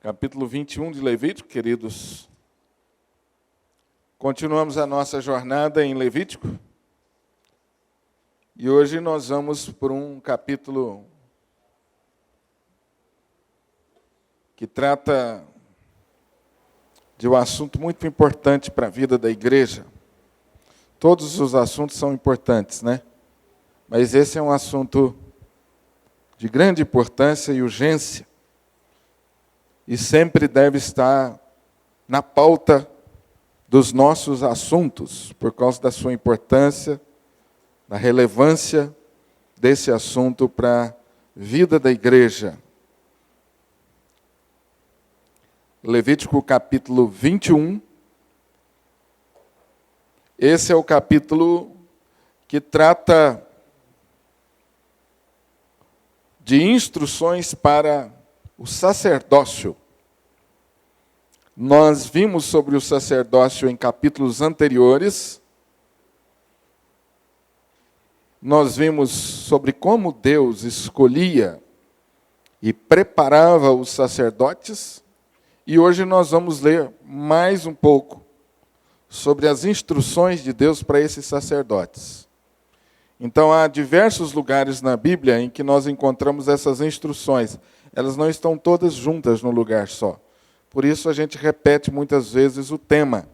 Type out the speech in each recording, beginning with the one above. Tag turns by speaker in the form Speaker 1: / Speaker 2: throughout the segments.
Speaker 1: Capítulo 21 de Levítico, queridos. Continuamos a nossa jornada em Levítico. E hoje nós vamos por um capítulo que trata de um assunto muito importante para a vida da igreja. Todos os assuntos são importantes, né? Mas esse é um assunto de grande importância e urgência. E sempre deve estar na pauta dos nossos assuntos, por causa da sua importância, da relevância desse assunto para a vida da igreja. Levítico capítulo 21. Esse é o capítulo que trata de instruções para o sacerdócio. Nós vimos sobre o sacerdócio em capítulos anteriores. Nós vimos sobre como Deus escolhia e preparava os sacerdotes. E hoje nós vamos ler mais um pouco sobre as instruções de Deus para esses sacerdotes. Então, há diversos lugares na Bíblia em que nós encontramos essas instruções. Elas não estão todas juntas no lugar só. Por isso, a gente repete muitas vezes o tema.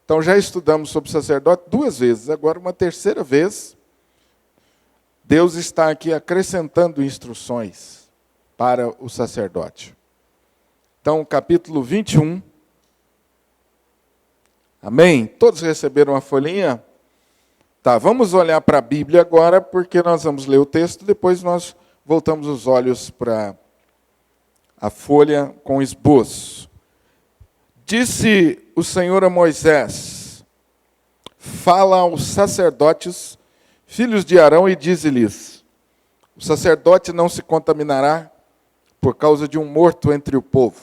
Speaker 1: Então, já estudamos sobre sacerdote 2 vezes. Agora, uma terceira vez, Deus está aqui acrescentando instruções para o sacerdote. Então, capítulo 21. Amém? Todos receberam a folhinha? Tá, vamos olhar para a Bíblia agora, porque nós vamos ler o texto, depois nós voltamos os olhos para a folha com esboço. Disse o Senhor a Moisés: fala aos sacerdotes, filhos de Arão, e dize-lhes: o sacerdote não se contaminará por causa de um morto entre o povo,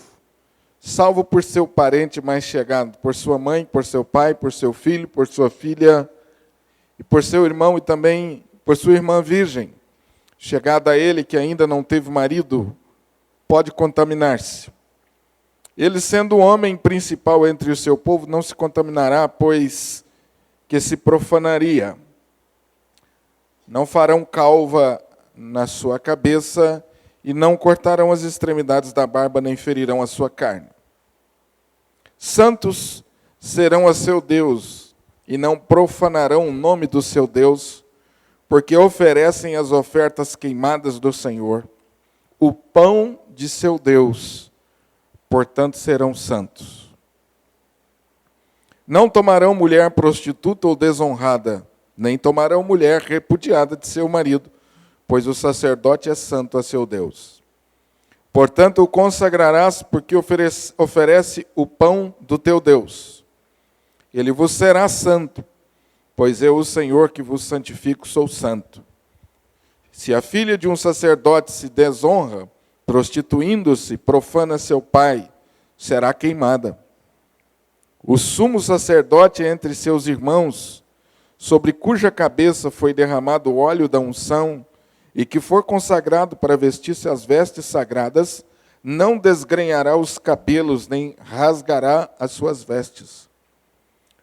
Speaker 1: salvo por seu parente mais chegado, por sua mãe, por seu pai, por seu filho, por sua filha, e por seu irmão e também por sua irmã virgem, chegada a ele que ainda não teve marido, pode contaminar-se. Ele, sendo o homem principal entre o seu povo, não se contaminará, pois que se profanaria. Não farão calva na sua cabeça, e não cortarão as extremidades da barba, nem ferirão a sua carne. Santos serão a seu Deus, e não profanarão o nome do seu Deus, porque oferecem as ofertas queimadas do Senhor, o pão de seu Deus, portanto serão santos. Não tomarão mulher prostituta ou desonrada, nem tomarão mulher repudiada de seu marido, pois o sacerdote é santo a seu Deus. Portanto, o consagrarás, porque oferece o pão do teu Deus. Ele vos será santo, pois eu, o Senhor, que vos santifico, sou santo. Se a filha de um sacerdote se desonra, prostituindo-se, profana seu pai, será queimada. O sumo sacerdote entre seus irmãos, sobre cuja cabeça foi derramado o óleo da unção, e que for consagrado para vestir-se as vestes sagradas, não desgrenhará os cabelos, nem rasgará as suas vestes.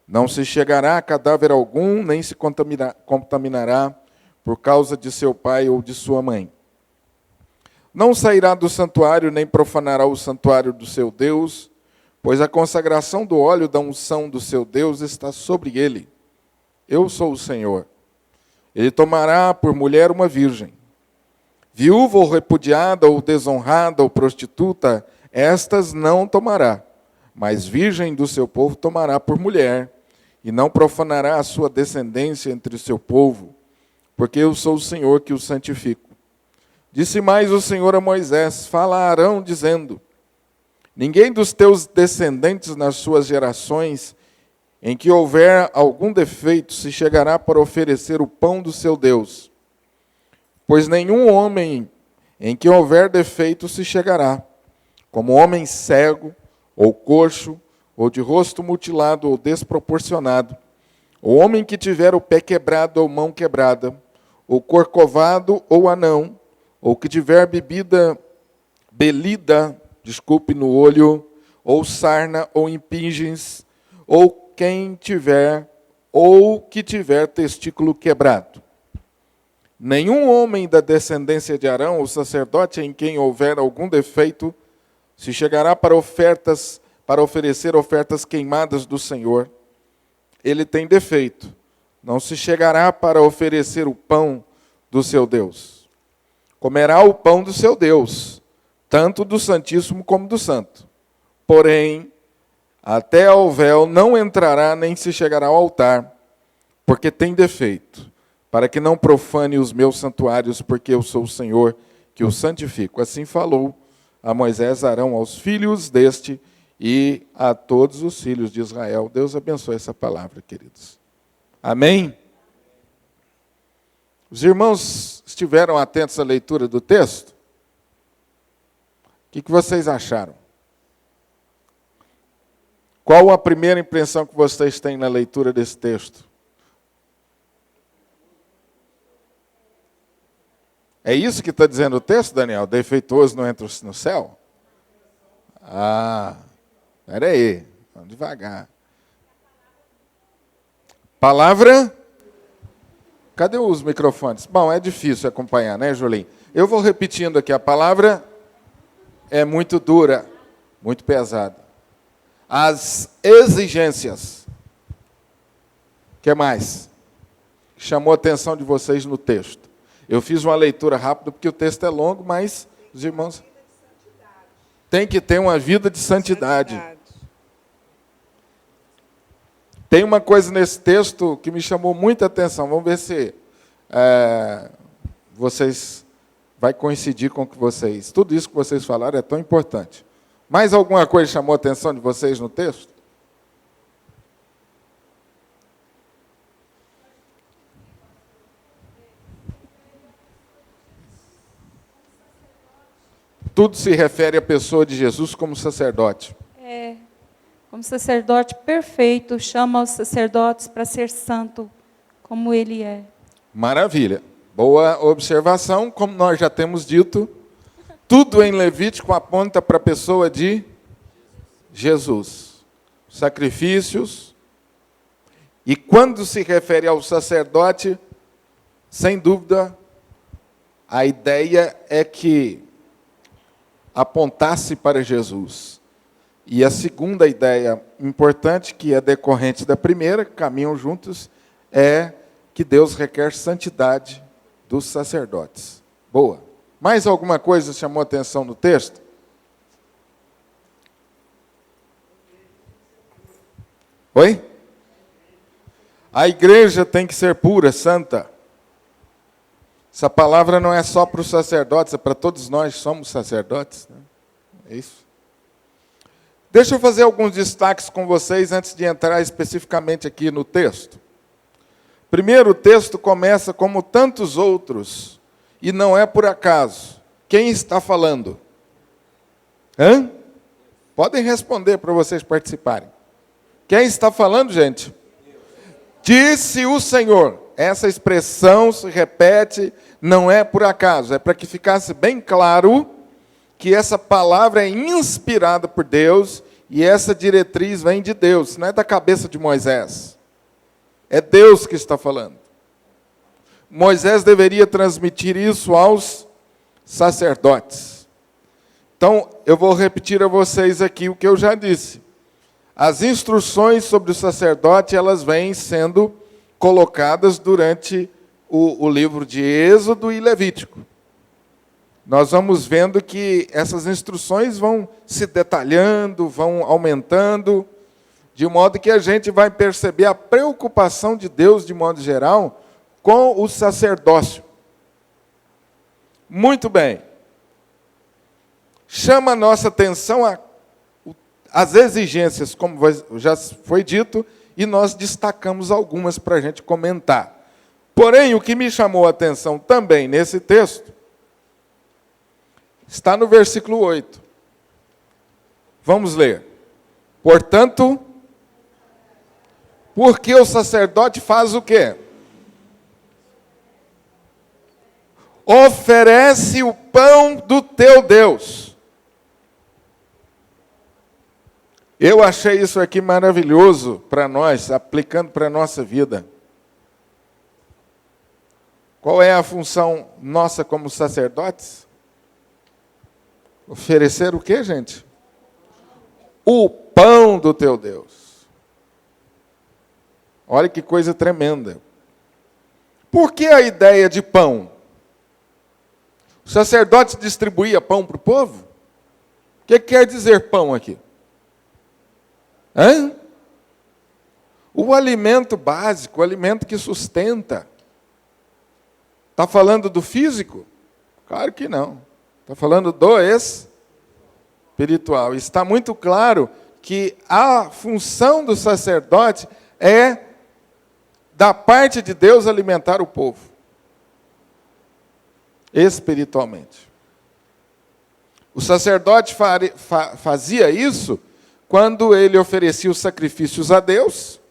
Speaker 1: Não se chegará a cadáver algum, nem se contaminará por causa de seu pai ou de sua mãe. Não sairá do santuário, nem profanará o santuário do seu Deus, pois a consagração do óleo da unção do seu Deus está sobre ele. Eu sou o Senhor. Ele tomará por mulher uma virgem. Viúva ou repudiada, ou desonrada, ou prostituta, estas não tomará, mas virgem do seu povo tomará por mulher, e não profanará a sua descendência entre o seu povo, porque eu sou o Senhor que o santifico. Disse mais o Senhor a Moisés: fala a Arão, dizendo: ninguém dos teus descendentes nas suas gerações, em que houver algum defeito, se chegará para oferecer o pão do seu Deus. pois nenhum homem em que houver defeito se chegará, como homem cego, ou coxo, ou de rosto mutilado, ou desproporcionado, o homem que tiver o pé quebrado ou mão quebrada, ou corcovado ou anão, ou que tiver belida, no olho, ou sarna, ou impingens, ou que tiver testículo quebrado. Nenhum homem da descendência de Arão, o sacerdote, em quem houver algum defeito, se chegará para oferecer ofertas queimadas do Senhor. Ele tem defeito. Não se chegará para oferecer o pão do seu Deus. Comerá o pão do seu Deus, tanto do Santíssimo como do Santo. Porém, até ao véu não entrará, nem se chegará ao altar, porque tem defeito, para que não profane os meus santuários, porque eu sou o Senhor que o santifico. Assim falou a Moisés, Arão, aos filhos deste e a todos os filhos de Israel. Deus abençoe essa palavra, queridos. Amém? Os irmãos estiveram atentos à leitura do texto? O que vocês acharam? Qual a primeira impressão que vocês têm na leitura desse texto? É isso que está dizendo o texto, Daniel? Defeituoso não entra no céu? Espera aí, vamos devagar. Palavra? Cadê os microfones? Bom, é difícil acompanhar, né, Julinho? Eu vou repetindo aqui, a palavra é muito dura, muito pesada. As exigências. O que mais? Chamou a atenção de vocês no texto. Eu fiz uma leitura rápida porque o texto é longo, mas os irmãos têm que ter uma vida de santidade. Tem uma coisa nesse texto que me chamou muita atenção. Vamos ver se vocês vai coincidir com o que vocês... Tudo isso que vocês falaram é tão importante. Mais alguma coisa chamou a atenção de vocês no texto? Tudo se refere à pessoa de Jesus como sacerdote.
Speaker 2: Como sacerdote perfeito, chama os sacerdotes para ser santo, como ele é. Maravilha.
Speaker 1: Boa observação. Como nós já temos dito, tudo em Levítico aponta para a pessoa de Jesus. Sacrifícios. E quando se refere ao sacerdote, sem dúvida, a ideia é que apontasse para Jesus. E a segunda ideia importante, que é decorrente da primeira, caminham juntos, é que Deus requer santidade dos sacerdotes. Boa. Mais alguma coisa chamou a atenção no texto? Oi? A igreja tem que ser pura, santa. Essa palavra não é só para os sacerdotes, é para todos nós que somos sacerdotes. Né? É isso. Deixa eu fazer alguns destaques com vocês antes de entrar especificamente aqui no texto. Primeiro, o texto começa como tantos outros, e não é por acaso. Quem está falando? Podem responder para vocês participarem. Quem está falando, gente? Disse o Senhor. Essa expressão se repete, não é por acaso. É para que ficasse bem claro que essa palavra é inspirada por Deus e essa diretriz vem de Deus, não é da cabeça de Moisés. É Deus que está falando. Moisés deveria transmitir isso aos sacerdotes. Então, eu vou repetir a vocês aqui o que eu já disse. As instruções sobre o sacerdote, elas vêm sendo colocadas durante o livro de Êxodo e Levítico. Nós vamos vendo que essas instruções vão se detalhando, vão aumentando, de modo que a gente vai perceber a preocupação de Deus, de modo geral, com o sacerdócio. Muito bem. Chama a nossa atenção as exigências, como já foi dito, e nós destacamos algumas para a gente comentar. Porém, o que me chamou a atenção também nesse texto está no versículo 8. Vamos ler. Portanto, porque o sacerdote faz o quê? Oferece o pão do teu Deus. Eu achei isso aqui maravilhoso para nós, aplicando para a nossa vida. Qual é a função nossa como sacerdotes? Oferecer o quê, gente? O pão do teu Deus. Olha que coisa tremenda. Por que a ideia de pão? O sacerdote distribuía pão para o povo? O que quer dizer pão aqui? Hã? O alimento básico, o alimento que sustenta. Está falando do físico? Claro que não. Está falando do espiritual. Está muito claro que a função do sacerdote é, da parte de Deus, alimentar o povo. Espiritualmente. O sacerdote fazia isso quando ele oferecia os sacrifícios a Deus,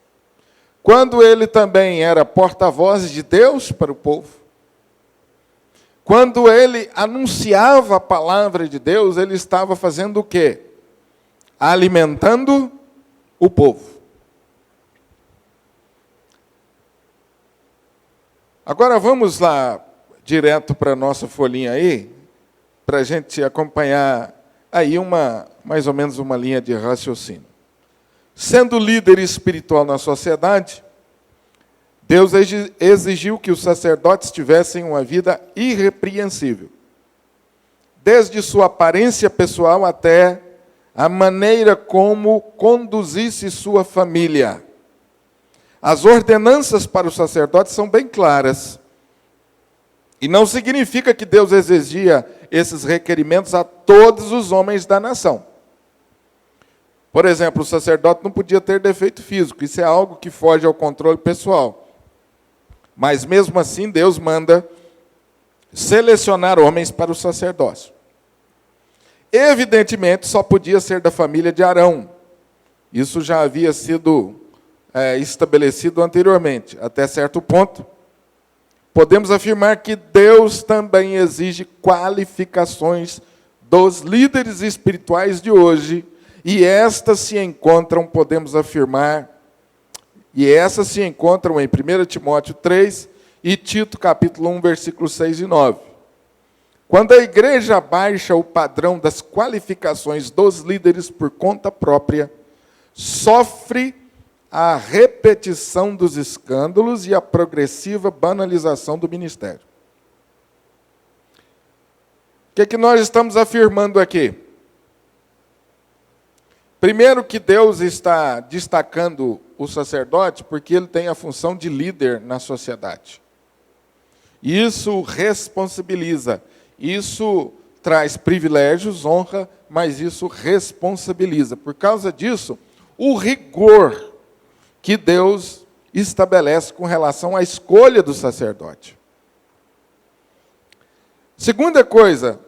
Speaker 1: quando ele também era porta-voz de Deus para o povo. Quando ele anunciava a palavra de Deus, ele estava fazendo o quê? Alimentando o povo. Agora vamos lá, direto para a nossa folhinha aí, para a gente acompanhar aí mais ou menos uma linha de raciocínio. Sendo líder espiritual na sociedade, Deus exigiu que os sacerdotes tivessem uma vida irrepreensível, desde sua aparência pessoal até a maneira como conduzisse sua família. As ordenanças para os sacerdotes são bem claras. E não significa que Deus exigia esses requerimentos a todos os homens da nação. Por exemplo, o sacerdote não podia ter defeito físico. Isso é algo que foge ao controle pessoal. Mas mesmo assim, Deus manda selecionar homens para o sacerdócio. Evidentemente, só podia ser da família de Arão. Isso já havia sido estabelecido anteriormente. Até certo ponto, podemos afirmar que Deus também exige qualificações dos líderes espirituais de hoje, e estas se encontram, podemos afirmar, e essas se encontram em 1 Timóteo 3 e Tito, capítulo 1, versículos 6 e 9. Quando a igreja baixa o padrão das qualificações dos líderes por conta própria, sofre a repetição dos escândalos e a progressiva banalização do ministério. O que nós estamos afirmando aqui? Primeiro, que Deus está destacando o sacerdote porque ele tem a função de líder na sociedade. Isso responsabiliza, isso traz privilégios, honra, mas isso responsabiliza. Por causa disso, o rigor que Deus estabelece com relação à escolha do sacerdote. Segunda coisa,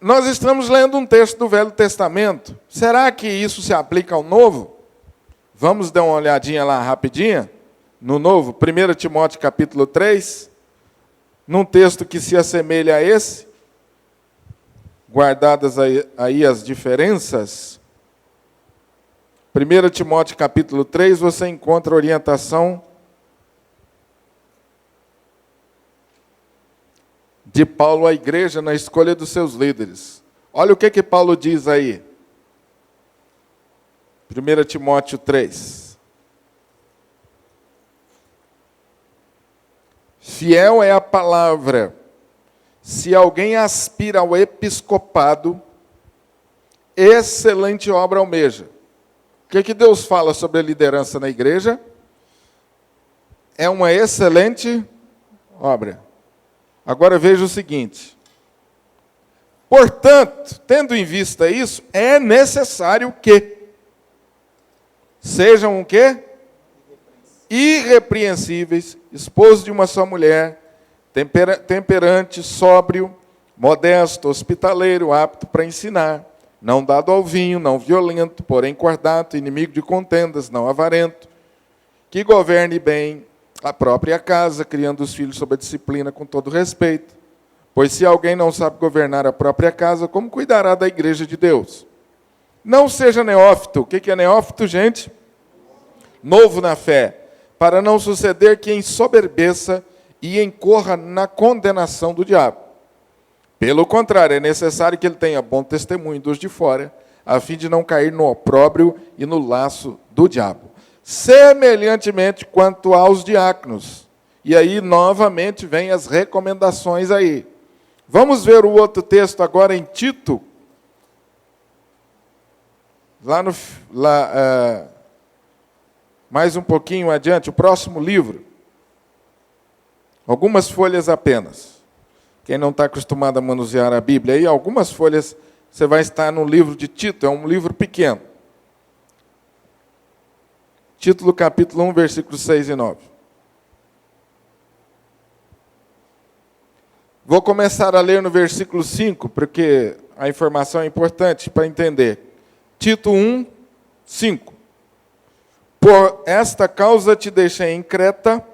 Speaker 1: nós estamos lendo um texto do Velho Testamento. Será que isso se aplica ao Novo? Vamos dar uma olhadinha lá rapidinha, no Novo, 1 Timóteo capítulo 3, num texto que se assemelha a esse, guardadas aí as diferenças. 1 Timóteo capítulo 3, você encontra orientação de Paulo à igreja na escolha dos seus líderes. Olha o que Paulo diz aí. 1 Timóteo 3. Fiel é a palavra. Se alguém aspira ao episcopado, excelente obra almeja. O que Deus fala sobre a liderança na igreja? É uma excelente obra. Agora veja o seguinte. Portanto, tendo em vista isso, é necessário que sejam o quê? irrepreensíveis, esposo de uma só mulher, temperante, sóbrio, modesto, hospitaleiro, apto para ensinar, não dado ao vinho, não violento, porém cordato, inimigo de contendas, não avarento, que governe bem a própria casa, criando os filhos sob a disciplina com todo respeito. Pois se alguém não sabe governar a própria casa, como cuidará da igreja de Deus? Não seja neófito. O que é neófito, gente? Novo na fé, para não suceder que ensoberbeça e incorra na condenação do diabo. Pelo contrário, é necessário que ele tenha bom testemunho dos de fora, a fim de não cair no opróbrio e no laço do diabo. Semelhantemente quanto aos diáconos. E aí, novamente, vem as recomendações aí. Vamos ver o outro texto agora em Tito. Mais um pouquinho adiante, o próximo livro. Algumas folhas apenas. Quem não está acostumado a manusear a Bíblia, aí algumas folhas, você vai estar no livro de Tito, é um livro pequeno. Título, capítulo 1, versículos 6 e 9. Vou começar a ler no versículo 5, porque a informação é importante para entender. Tito 1, 5. Por esta causa te deixei em Creta,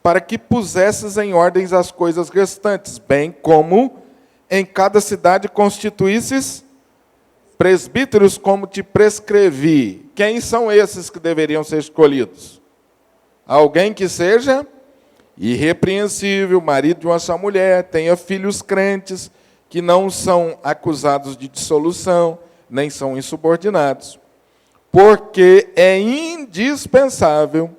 Speaker 1: para que pusesses em ordens as coisas restantes, bem como em cada cidade constituísses presbíteros, como te prescrevi. Quem são esses que deveriam ser escolhidos? Alguém que seja irrepreensível, marido de uma só mulher, tenha filhos crentes, que não são acusados de dissolução, nem são insubordinados. Porque é indispensável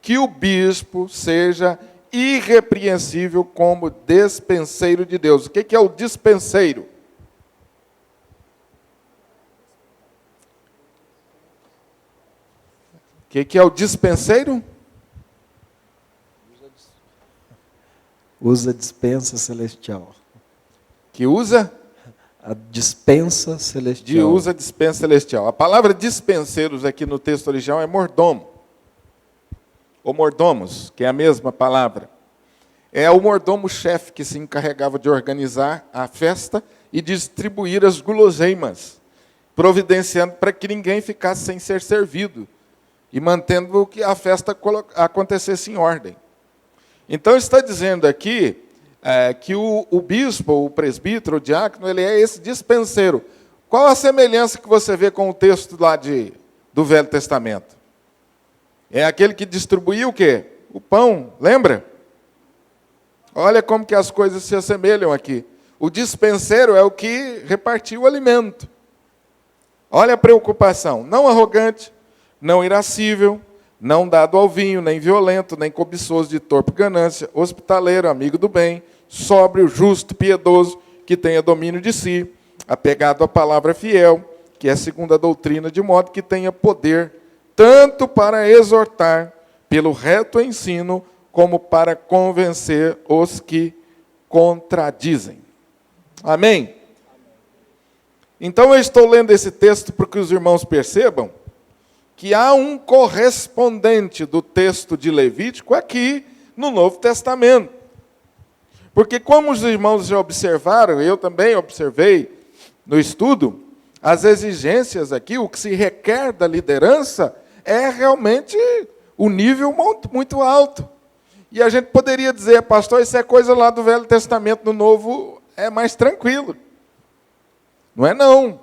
Speaker 1: que o bispo seja irrepreensível como despenseiro de Deus. O que é o despenseiro? O que é o dispenseiro?
Speaker 3: Usa a dispensa celestial.
Speaker 1: Que usa?
Speaker 3: A dispensa celestial.
Speaker 1: Usa a dispensa celestial. A palavra dispenseiros aqui no texto original é mordomo. Ou mordomos, que é a mesma palavra. É o mordomo-chefe que se encarregava de organizar a festa e distribuir as guloseimas, providenciando para que ninguém ficasse sem ser servido e mantendo que a festa acontecesse em ordem. Então, está dizendo aqui que o bispo, o presbítero, o diácono, ele é esse dispenseiro. Qual a semelhança que você vê com o texto lá do Velho Testamento? É aquele que distribuía o quê? O pão, lembra? Olha como que as coisas se assemelham aqui. O dispenseiro é o que repartia o alimento. Olha a preocupação. Não arrogante, não irascível, não dado ao vinho, nem violento, nem cobiçoso de torpe ganância, hospitaleiro, amigo do bem, sóbrio, justo, piedoso, que tenha domínio de si, apegado à palavra fiel, que é segundo a doutrina, de modo que tenha poder tanto para exortar pelo reto ensino, como para convencer os que contradizem. Amém? Então eu estou lendo esse texto para que os irmãos percebam que há um correspondente do texto de Levítico aqui no Novo Testamento. Porque como os irmãos já observaram, eu também observei no estudo, as exigências aqui, o que se requer da liderança é realmente um nível muito alto. E a gente poderia dizer, pastor, isso é coisa lá do Velho Testamento, no Novo é mais tranquilo. Não é não.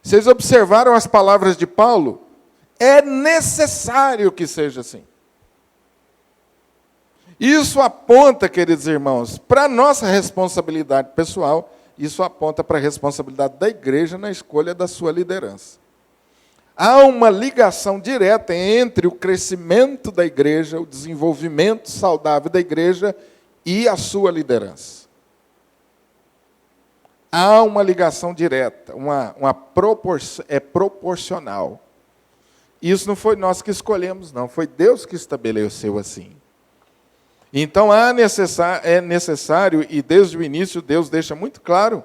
Speaker 1: Vocês observaram as palavras de Paulo? É necessário que seja assim. Isso aponta, queridos irmãos, para a nossa responsabilidade pessoal, isso aponta para a responsabilidade da igreja na escolha da sua liderança. Há uma ligação direta entre o crescimento da igreja, o desenvolvimento saudável da igreja e a sua liderança. Há uma ligação direta, é proporcional. Isso não foi nós que escolhemos, não, foi Deus que estabeleceu assim. Então é necessário, e desde o início Deus deixa muito claro,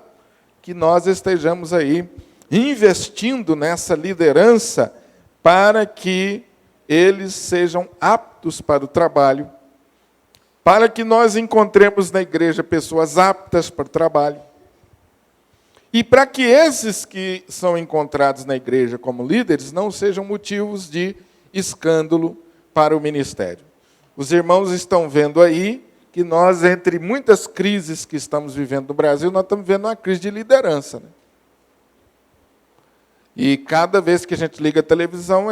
Speaker 1: que nós estejamos aí investindo nessa liderança para que eles sejam aptos aptos para o trabalho, para que nós encontremos na igreja pessoas aptas para o trabalho, e para que esses que são encontrados na igreja como líderes não sejam motivos de escândalo para o ministério. Os irmãos estão vendo aí que nós, entre muitas crises que estamos vivendo no Brasil, nós estamos vivendo uma crise de liderança, né? E cada vez que a gente liga a televisão,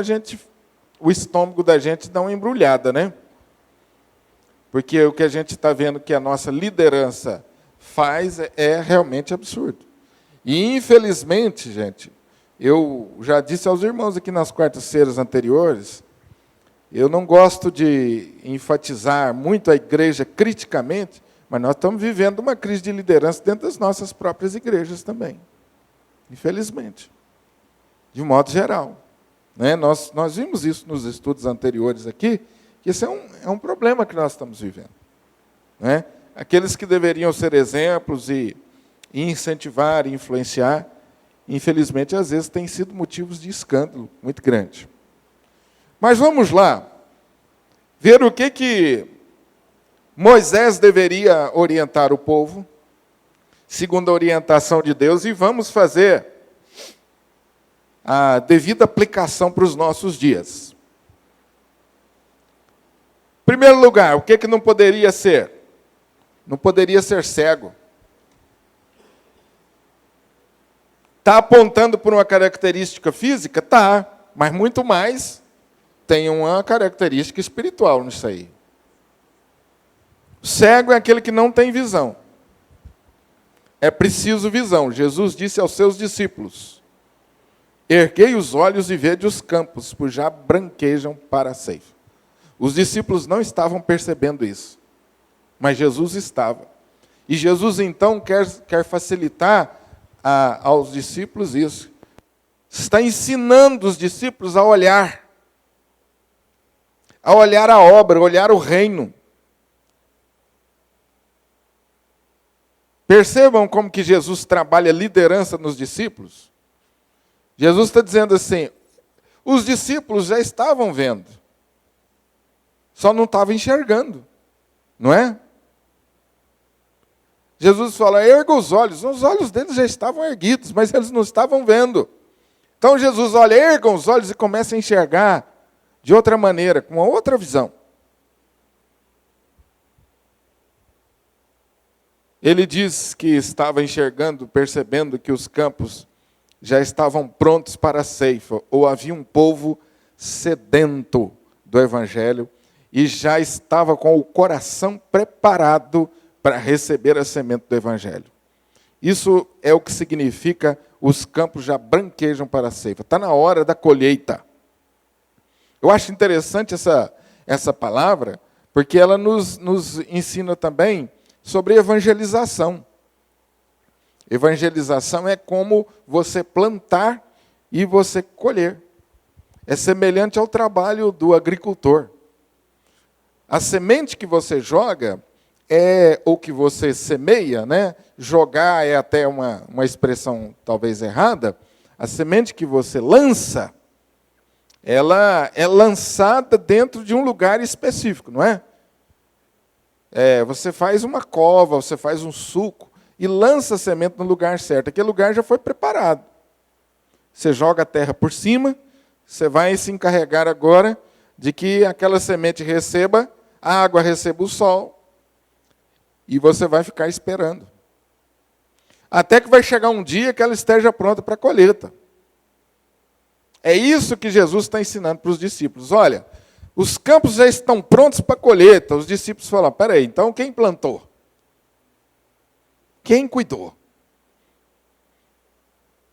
Speaker 1: o estômago da gente dá uma embrulhada, né? Porque o que a gente está vendo que a nossa liderança faz é realmente absurdo. E, infelizmente, gente, eu já disse aos irmãos aqui nas quartas-feiras anteriores, eu não gosto de enfatizar muito a igreja criticamente, mas nós estamos vivendo uma crise de liderança dentro das nossas próprias igrejas também. Infelizmente. De um modo geral. Né? Nós vimos isso nos estudos anteriores aqui, que esse é um problema que nós estamos vivendo. Né? Aqueles que deveriam ser exemplos e incentivar, e influenciar, infelizmente, às vezes, têm sido motivos de escândalo muito grande. Mas vamos lá, ver o que Moisés deveria orientar o povo, segundo a orientação de Deus, e vamos fazer a devida aplicação para os nossos dias. Em primeiro lugar, o que não poderia ser? Não poderia ser cego. Está apontando por uma característica física? Tá, mas muito mais tem uma característica espiritual nisso aí. O cego é aquele que não tem visão. É preciso visão. Jesus disse aos seus discípulos: erguei os olhos e vede os campos, pois já branquejam para a ceifa. Os discípulos não estavam percebendo isso, mas Jesus estava. E Jesus, então, quer facilitar aos discípulos isso. Está ensinando os discípulos a olhar a obra, a olhar o reino. Percebam como que Jesus trabalha liderança nos discípulos. Jesus está dizendo assim, os discípulos já estavam vendo, só não estavam enxergando, não é? Jesus fala, erga os olhos deles já estavam erguidos, mas eles não estavam vendo. Então Jesus olha, ergam os olhos e começa a enxergar de outra maneira, com uma outra visão. Ele diz que estava enxergando, percebendo que os campos já estavam prontos para a ceifa, ou havia um povo sedento do Evangelho, e já estava com o coração preparado para receber a semente do Evangelho. Isso é o que significa os campos já branquejam para a ceifa. Está na hora da colheita. Eu acho interessante essa palavra, porque ela nos ensina também sobre evangelização. Evangelização é como você plantar e você colher. É semelhante ao trabalho do agricultor. A semente que você joga é o que você semeia, né? Jogar é até uma expressão talvez errada. A semente que você lança, ela é lançada dentro de um lugar específico, não é? Você faz uma cova, você faz um sulco e lança a semente no lugar certo. Aquele lugar já foi preparado. Você joga a terra por cima, você vai se encarregar agora de que aquela semente receba a água, receba o sol, e você vai ficar esperando. Até que vai chegar um dia que ela esteja pronta para a colheita. É isso que Jesus está ensinando para os discípulos. Olha, os campos já estão prontos para a colheita. Os discípulos falam, peraí, então quem plantou? Quem cuidou?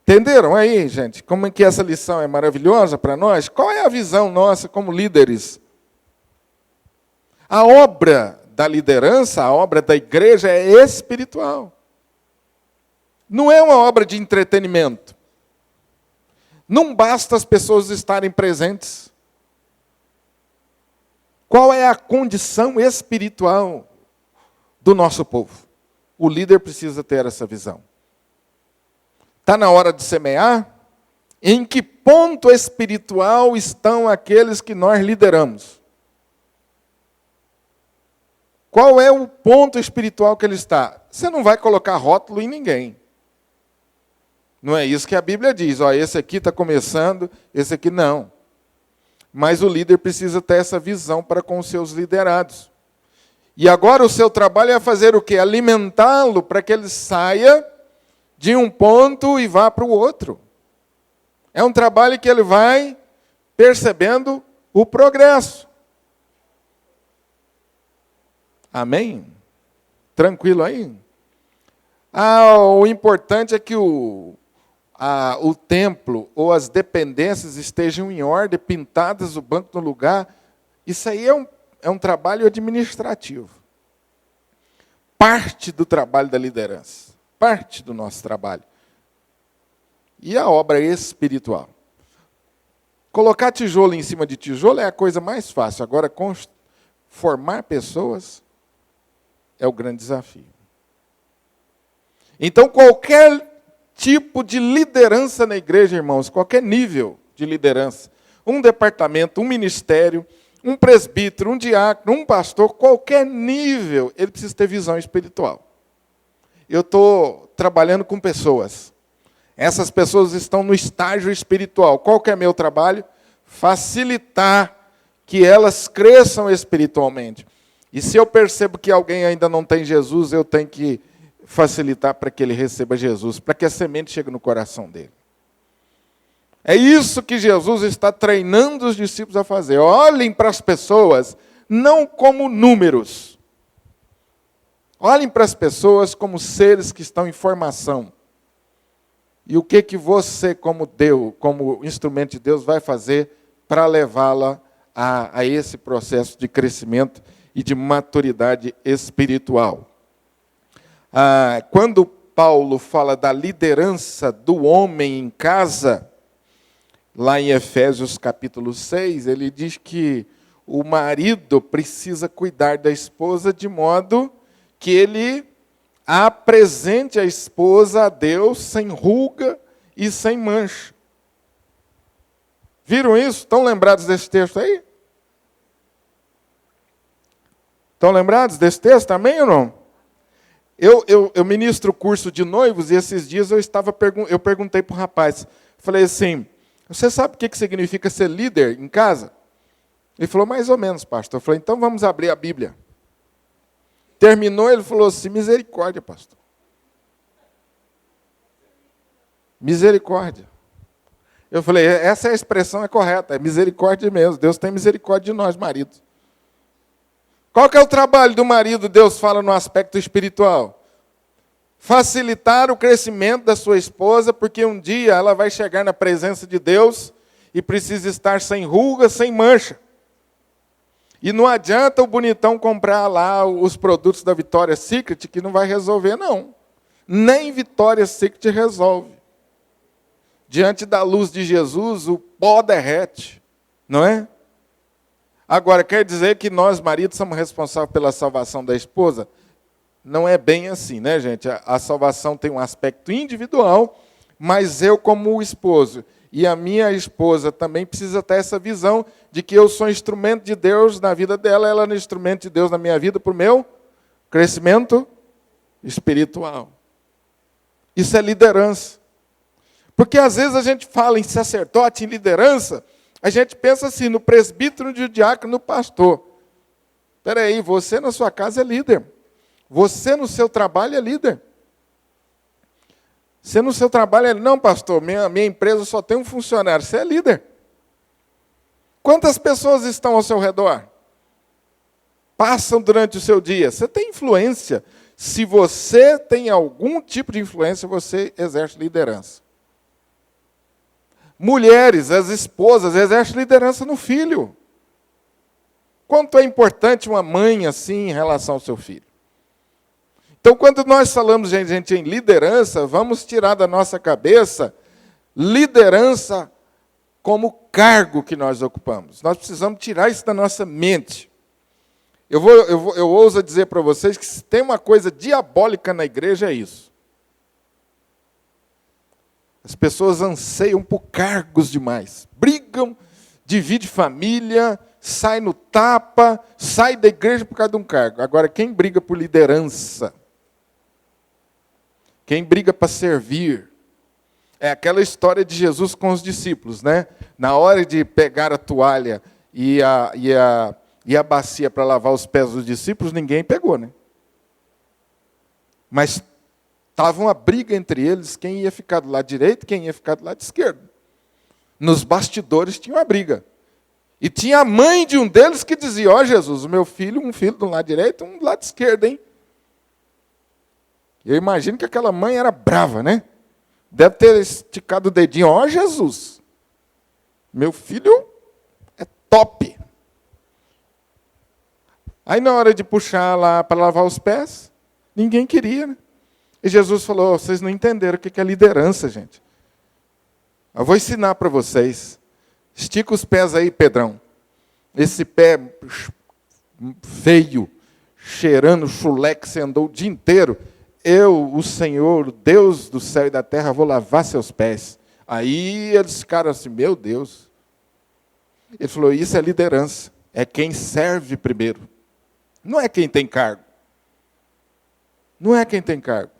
Speaker 1: Entenderam aí, gente? Como é que essa lição é maravilhosa para nós? Qual é a visão nossa como líderes? A obra da liderança, a obra da igreja é espiritual. Não é uma obra de entretenimento. Não basta as pessoas estarem presentes. Qual é a condição espiritual do nosso povo? O líder precisa ter essa visão. Está na hora de semear? Em que ponto espiritual estão aqueles que nós lideramos? Qual é o ponto espiritual que ele está? Você não vai colocar rótulo em ninguém. Não é isso que a Bíblia diz. Ó, esse aqui está começando, esse aqui não. Mas o líder precisa ter essa visão para com os seus liderados. E agora o seu trabalho é fazer o quê? Alimentá-lo para que ele saia de um ponto e vá para o outro. É um trabalho que ele vai percebendo o progresso. Amém? Tranquilo aí? O importante é que o templo ou as dependências estejam em ordem, pintadas, o banco no lugar. Isso aí é um trabalho administrativo. Parte do trabalho da liderança. Parte do nosso trabalho. E a obra espiritual. Colocar tijolo em cima de tijolo é a coisa mais fácil. Agora, formar pessoas é o grande desafio. Então, qualquer tipo de liderança na igreja, irmãos, qualquer nível de liderança, um departamento, um ministério, um presbítero, um diácono, um pastor, qualquer nível, ele precisa ter visão espiritual. Eu estou trabalhando com pessoas. Essas pessoas estão no estágio espiritual. Qual que é meu trabalho? Facilitar que elas cresçam espiritualmente. E se eu percebo que alguém ainda não tem Jesus, eu tenho que facilitar para que ele receba Jesus, para que a semente chegue no coração dele. É isso que Jesus está treinando os discípulos a fazer. Olhem para as pessoas não como números. Olhem para as pessoas como seres que estão em formação. E o que você, como Deus, como instrumento de Deus, vai fazer para levá-la a esse processo de crescimento e de maturidade espiritual. Quando Paulo fala da liderança do homem em casa, lá em Efésios capítulo 6, ele diz que o marido precisa cuidar da esposa de modo que ele apresente a esposa a Deus sem ruga e sem mancha. Viram isso? Estão lembrados desse texto aí? Estão lembrados desse texto também ou não? Eu ministro o curso de noivos e esses dias eu perguntei para o rapaz, falei assim, você sabe o que significa ser líder em casa? Ele falou, mais ou menos, pastor. Eu falei, então vamos abrir a Bíblia. Terminou, ele falou assim, misericórdia, pastor. Misericórdia. Eu falei, essa é a expressão correta, é misericórdia mesmo. Deus tem misericórdia de nós, maridos. Qual que é o trabalho do marido, Deus fala no aspecto espiritual? Facilitar o crescimento da sua esposa, porque um dia ela vai chegar na presença de Deus e precisa estar sem ruga, sem mancha. E não adianta o bonitão comprar lá os produtos da Victoria's Secret, que não vai resolver, não. Nem Victoria's Secret resolve. Diante da luz de Jesus, o pó derrete, não é? Agora, quer dizer que nós, maridos, somos responsáveis pela salvação da esposa? Não é bem assim, né, gente? A salvação tem um aspecto individual, mas eu, como esposo, e a minha esposa também precisa ter essa visão de que eu sou instrumento de Deus na vida dela, ela é instrumento de Deus na minha vida, para o meu crescimento espiritual. Isso é liderança. Porque às vezes a gente fala em sacerdote, em liderança, a gente pensa assim, no presbítero, no diácono, no pastor. Espera aí, você na sua casa é líder. Você no seu trabalho é líder. Você no seu trabalho é... Não, pastor, minha empresa só tem um funcionário. Você é líder. Quantas pessoas estão ao seu redor? Passam durante o seu dia. Você tem influência. Se você tem algum tipo de influência, você exerce liderança. Mulheres, as esposas, exercem liderança no filho. Quanto é importante uma mãe assim em relação ao seu filho? Então, quando nós falamos, gente, em liderança, vamos tirar da nossa cabeça liderança como cargo que nós ocupamos. Nós precisamos tirar isso da nossa mente. Eu ouso dizer para vocês que se tem uma coisa diabólica na igreja, é isso. As pessoas anseiam por cargos demais. Brigam, dividem família, sai no tapa, sai da igreja por causa de um cargo. Agora, quem briga por liderança, quem briga para servir, é aquela história de Jesus com os discípulos, né? Na hora de pegar a toalha e a bacia para lavar os pés dos discípulos, ninguém pegou, né? Mas estava uma briga entre eles, quem ia ficar do lado direito e quem ia ficar do lado esquerdo. Nos bastidores tinha uma briga. E tinha a mãe de um deles que dizia, ó Jesus, o meu filho, um filho do lado direito, um do lado esquerdo, hein? Eu imagino que aquela mãe era brava, né? Deve ter esticado o dedinho, ó Jesus, meu filho é top. Aí na hora de puxar lá para lavar os pés, ninguém queria, né? E Jesus falou, vocês não entenderam o que é liderança, gente. Eu vou ensinar para vocês. Estica os pés aí, Pedrão. Esse pé feio, cheirando chulé que você andou o dia inteiro. Eu, o Senhor, o Deus do céu e da terra, vou lavar seus pés. Aí eles ficaram assim, meu Deus. Ele falou, isso é liderança. É quem serve primeiro. Não é quem tem cargo. Não é quem tem cargo.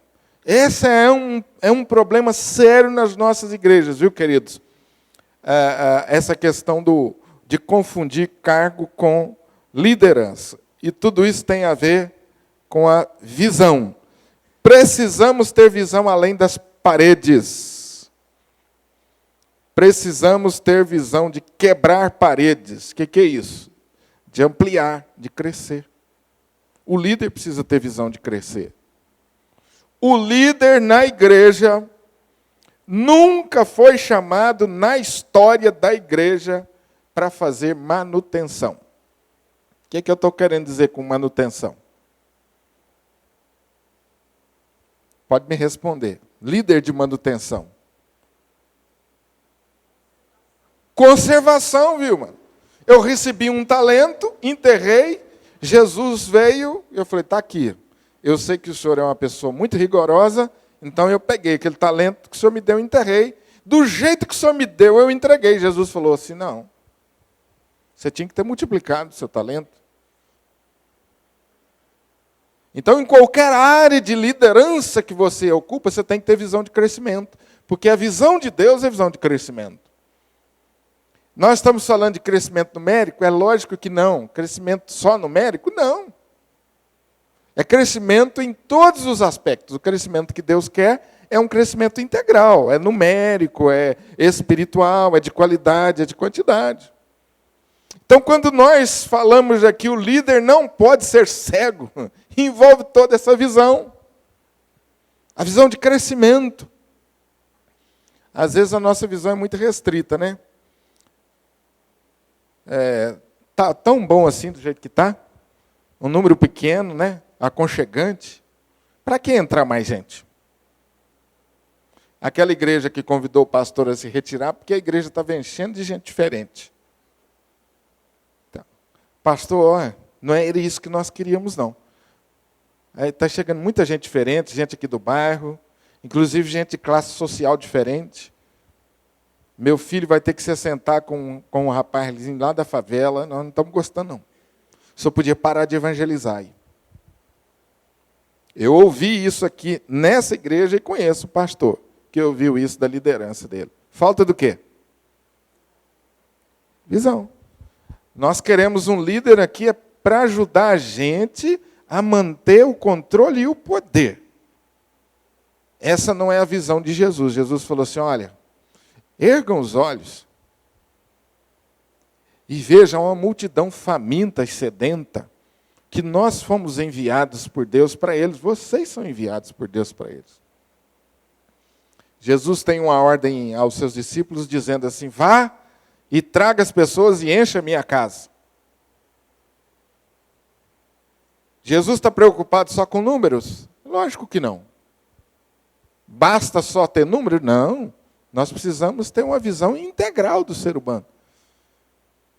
Speaker 1: Esse é um problema sério nas nossas igrejas, viu, queridos? Essa questão de confundir cargo com liderança. E tudo isso tem a ver com a visão. Precisamos ter visão além das paredes. Precisamos ter visão de quebrar paredes. O que é isso? De ampliar, de crescer. O líder precisa ter visão de crescer. O líder na igreja nunca foi chamado na história da igreja para fazer manutenção. O que eu estou querendo dizer com manutenção? Pode me responder. Líder de manutenção. Conservação, viu, mano? Eu recebi um talento, enterrei, Jesus veio, e eu falei, está aqui. Eu sei que o senhor é uma pessoa muito rigorosa, então eu peguei aquele talento que o senhor me deu, enterrei. Do jeito que o senhor me deu, eu entreguei. Jesus falou assim, não. Você tinha que ter multiplicado o seu talento. Então, em qualquer área de liderança que você ocupa, você tem que ter visão de crescimento. Porque a visão de Deus é visão de crescimento. Nós estamos falando de crescimento numérico? É lógico que não. Crescimento só numérico? Não. É crescimento em todos os aspectos. O crescimento que Deus quer é um crescimento integral. É numérico, é espiritual, é de qualidade, é de quantidade. Então, quando nós falamos aqui, o líder não pode ser cego, envolve toda essa visão. A visão de crescimento. Às vezes a nossa visão é muito restrita, né? Tá tão bom assim do jeito que está. Um número pequeno, né? Aconchegante. Para que entrar mais gente? Aquela igreja que convidou o pastor a se retirar, porque a igreja estava enchendo de gente diferente. Então, pastor, não era isso que nós queríamos, não. Aí está chegando muita gente diferente, gente aqui do bairro, inclusive gente de classe social diferente. Meu filho vai ter que se assentar com um rapazinho lá da favela. Nós não estamos gostando, não. Só podia parar de evangelizar aí. Eu ouvi isso aqui nessa igreja e conheço o pastor que ouviu isso da liderança dele. Falta do quê? Visão. Nós queremos um líder aqui para ajudar a gente a manter o controle e o poder. Essa não é a visão de Jesus. Jesus falou assim, olha, ergam os olhos e vejam uma multidão faminta e sedenta, que nós fomos enviados por Deus para eles. Vocês são enviados por Deus para eles. Jesus tem uma ordem aos seus discípulos dizendo assim, vá e traga as pessoas e encha a minha casa. Jesus está preocupado só com números? Lógico que não. Basta só ter número? Não. Nós precisamos ter uma visão integral do ser humano.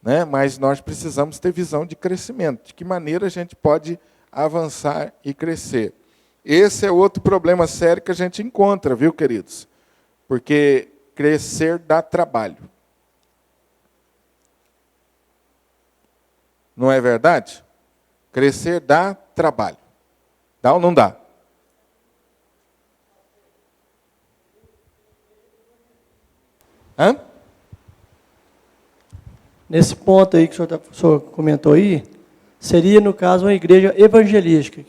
Speaker 1: Né? Mas nós precisamos ter visão de crescimento. De que maneira a gente pode avançar e crescer. Esse é outro problema sério que a gente encontra, viu, queridos? Porque crescer dá trabalho. Não é verdade? Crescer dá trabalho. Dá ou não dá? Hã?
Speaker 4: Nesse ponto aí que o senhor comentou aí, seria, no caso, uma igreja evangelística,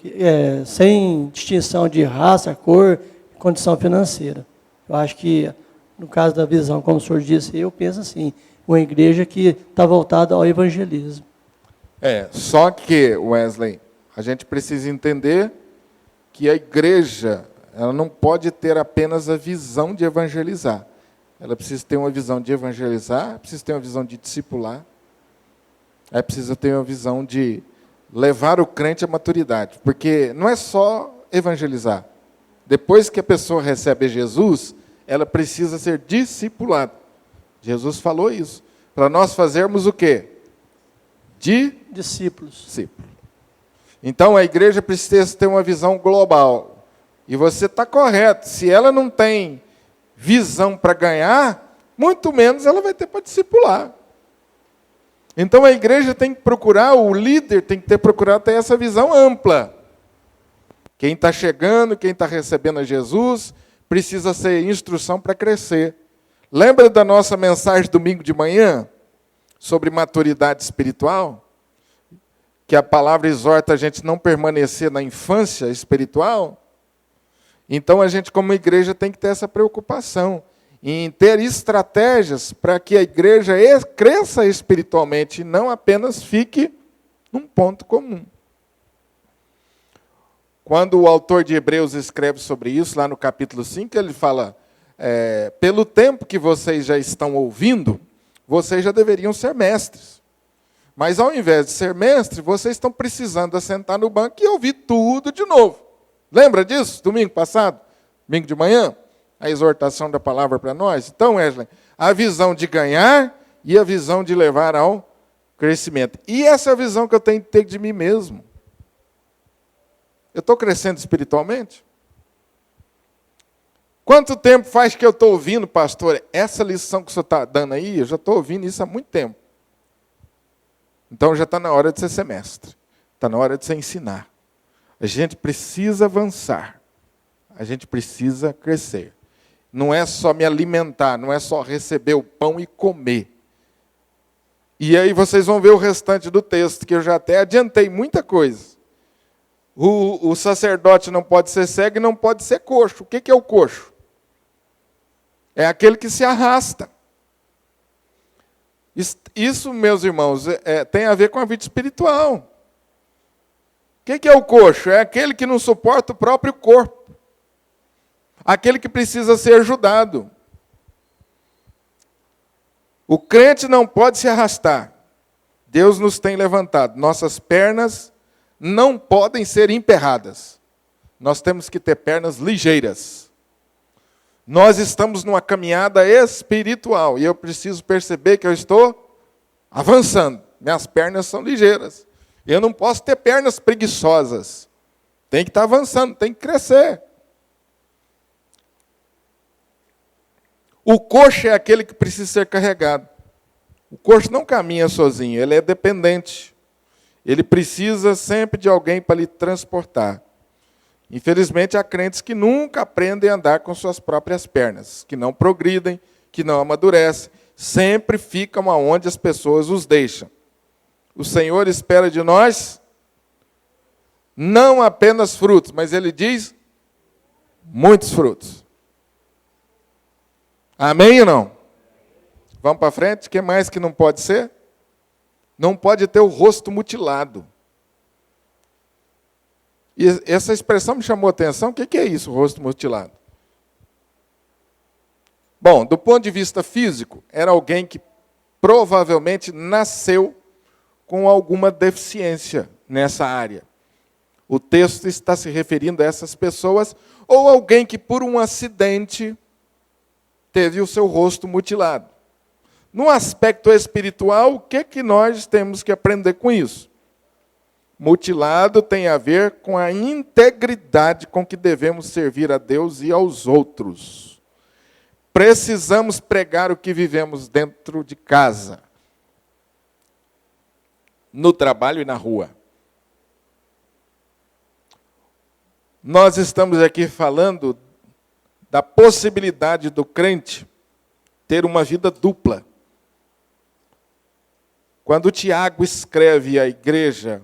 Speaker 4: sem distinção de raça, cor, condição financeira. Eu acho que, no caso da visão, como o senhor disse, eu penso assim, uma igreja que está voltada ao evangelismo.
Speaker 1: Só que, Wesley, a gente precisa entender que a igreja, ela não pode ter apenas a visão de evangelizar. Ela precisa ter uma visão de evangelizar, precisa ter uma visão de discipular, precisa ter uma visão de levar o crente à maturidade. Porque não é só evangelizar. Depois que a pessoa recebe Jesus, ela precisa ser discipulada. Jesus falou isso. Para nós fazermos o quê?
Speaker 4: Discípulos.
Speaker 1: Então a igreja precisa ter uma visão global. E você está correto. Se ela não tem visão para ganhar, muito menos ela vai ter para discipular. Então a igreja tem que procurar, o líder tem que procurar ter essa visão ampla. Quem está chegando, quem está recebendo a Jesus, precisa ser instrução para crescer. Lembra da nossa mensagem domingo de manhã? Sobre maturidade espiritual? Que a palavra exorta a gente não permanecer na infância espiritual? Então a gente, como igreja, tem que ter essa preocupação em ter estratégias para que a igreja cresça espiritualmente e não apenas fique num ponto comum. Quando o autor de Hebreus escreve sobre isso, lá no capítulo 5, ele fala, pelo tempo que vocês já estão ouvindo, vocês já deveriam ser mestres. Mas ao invés de ser mestre, vocês estão precisando assentar no banco e ouvir tudo de novo. Lembra disso? Domingo passado? Domingo de manhã? A exortação da palavra para nós. Então, Wesley, a visão de ganhar e a visão de levar ao crescimento. E essa é a visão que eu tenho que ter de mim mesmo. Eu estou crescendo espiritualmente? Quanto tempo faz que eu estou ouvindo, pastor, essa lição que o senhor está dando aí? Eu já estou ouvindo isso há muito tempo. Então já está na hora de ser semestre. Está na hora de você ensinar. A gente precisa avançar. A gente precisa crescer. Não é só me alimentar, não é só receber o pão e comer. E aí vocês vão ver o restante do texto, que eu já até adiantei muita coisa. O sacerdote não pode ser cego e não pode ser coxo. O que é o coxo? É aquele que se arrasta. Isso, meus irmãos, tem a ver com a vida espiritual. O que é o coxo? É aquele que não suporta o próprio corpo. Aquele que precisa ser ajudado. O crente não pode se arrastar. Deus nos tem levantado. Nossas pernas não podem ser emperradas. Nós temos que ter pernas ligeiras. Nós estamos numa caminhada espiritual e eu preciso perceber que eu estou avançando. Minhas pernas são ligeiras. Eu não posso ter pernas preguiçosas. Tem que estar avançando, tem que crescer. O coxo é aquele que precisa ser carregado. O coxo não caminha sozinho, ele é dependente. Ele precisa sempre de alguém para lhe transportar. Infelizmente, há crentes que nunca aprendem a andar com suas próprias pernas, que não progridem, que não amadurecem, sempre ficam aonde as pessoas os deixam. O Senhor espera de nós não apenas frutos, mas Ele diz muitos frutos. Amém ou não? Vamos para frente? O que mais que não pode ser? Não pode ter o rosto mutilado. E essa expressão me chamou a atenção. O que é isso, rosto mutilado? Bom, do ponto de vista físico, era alguém que provavelmente nasceu com alguma deficiência nessa área. O texto está se referindo a essas pessoas, ou alguém que por um acidente teve o seu rosto mutilado. No aspecto espiritual, o que nós temos que aprender com isso? Mutilado tem a ver com a integridade com que devemos servir a Deus e aos outros. Precisamos pregar o que vivemos dentro de casa. no trabalho e na rua. Nós estamos aqui falando da possibilidade do crente ter uma vida dupla. Quando Tiago escreve à igreja,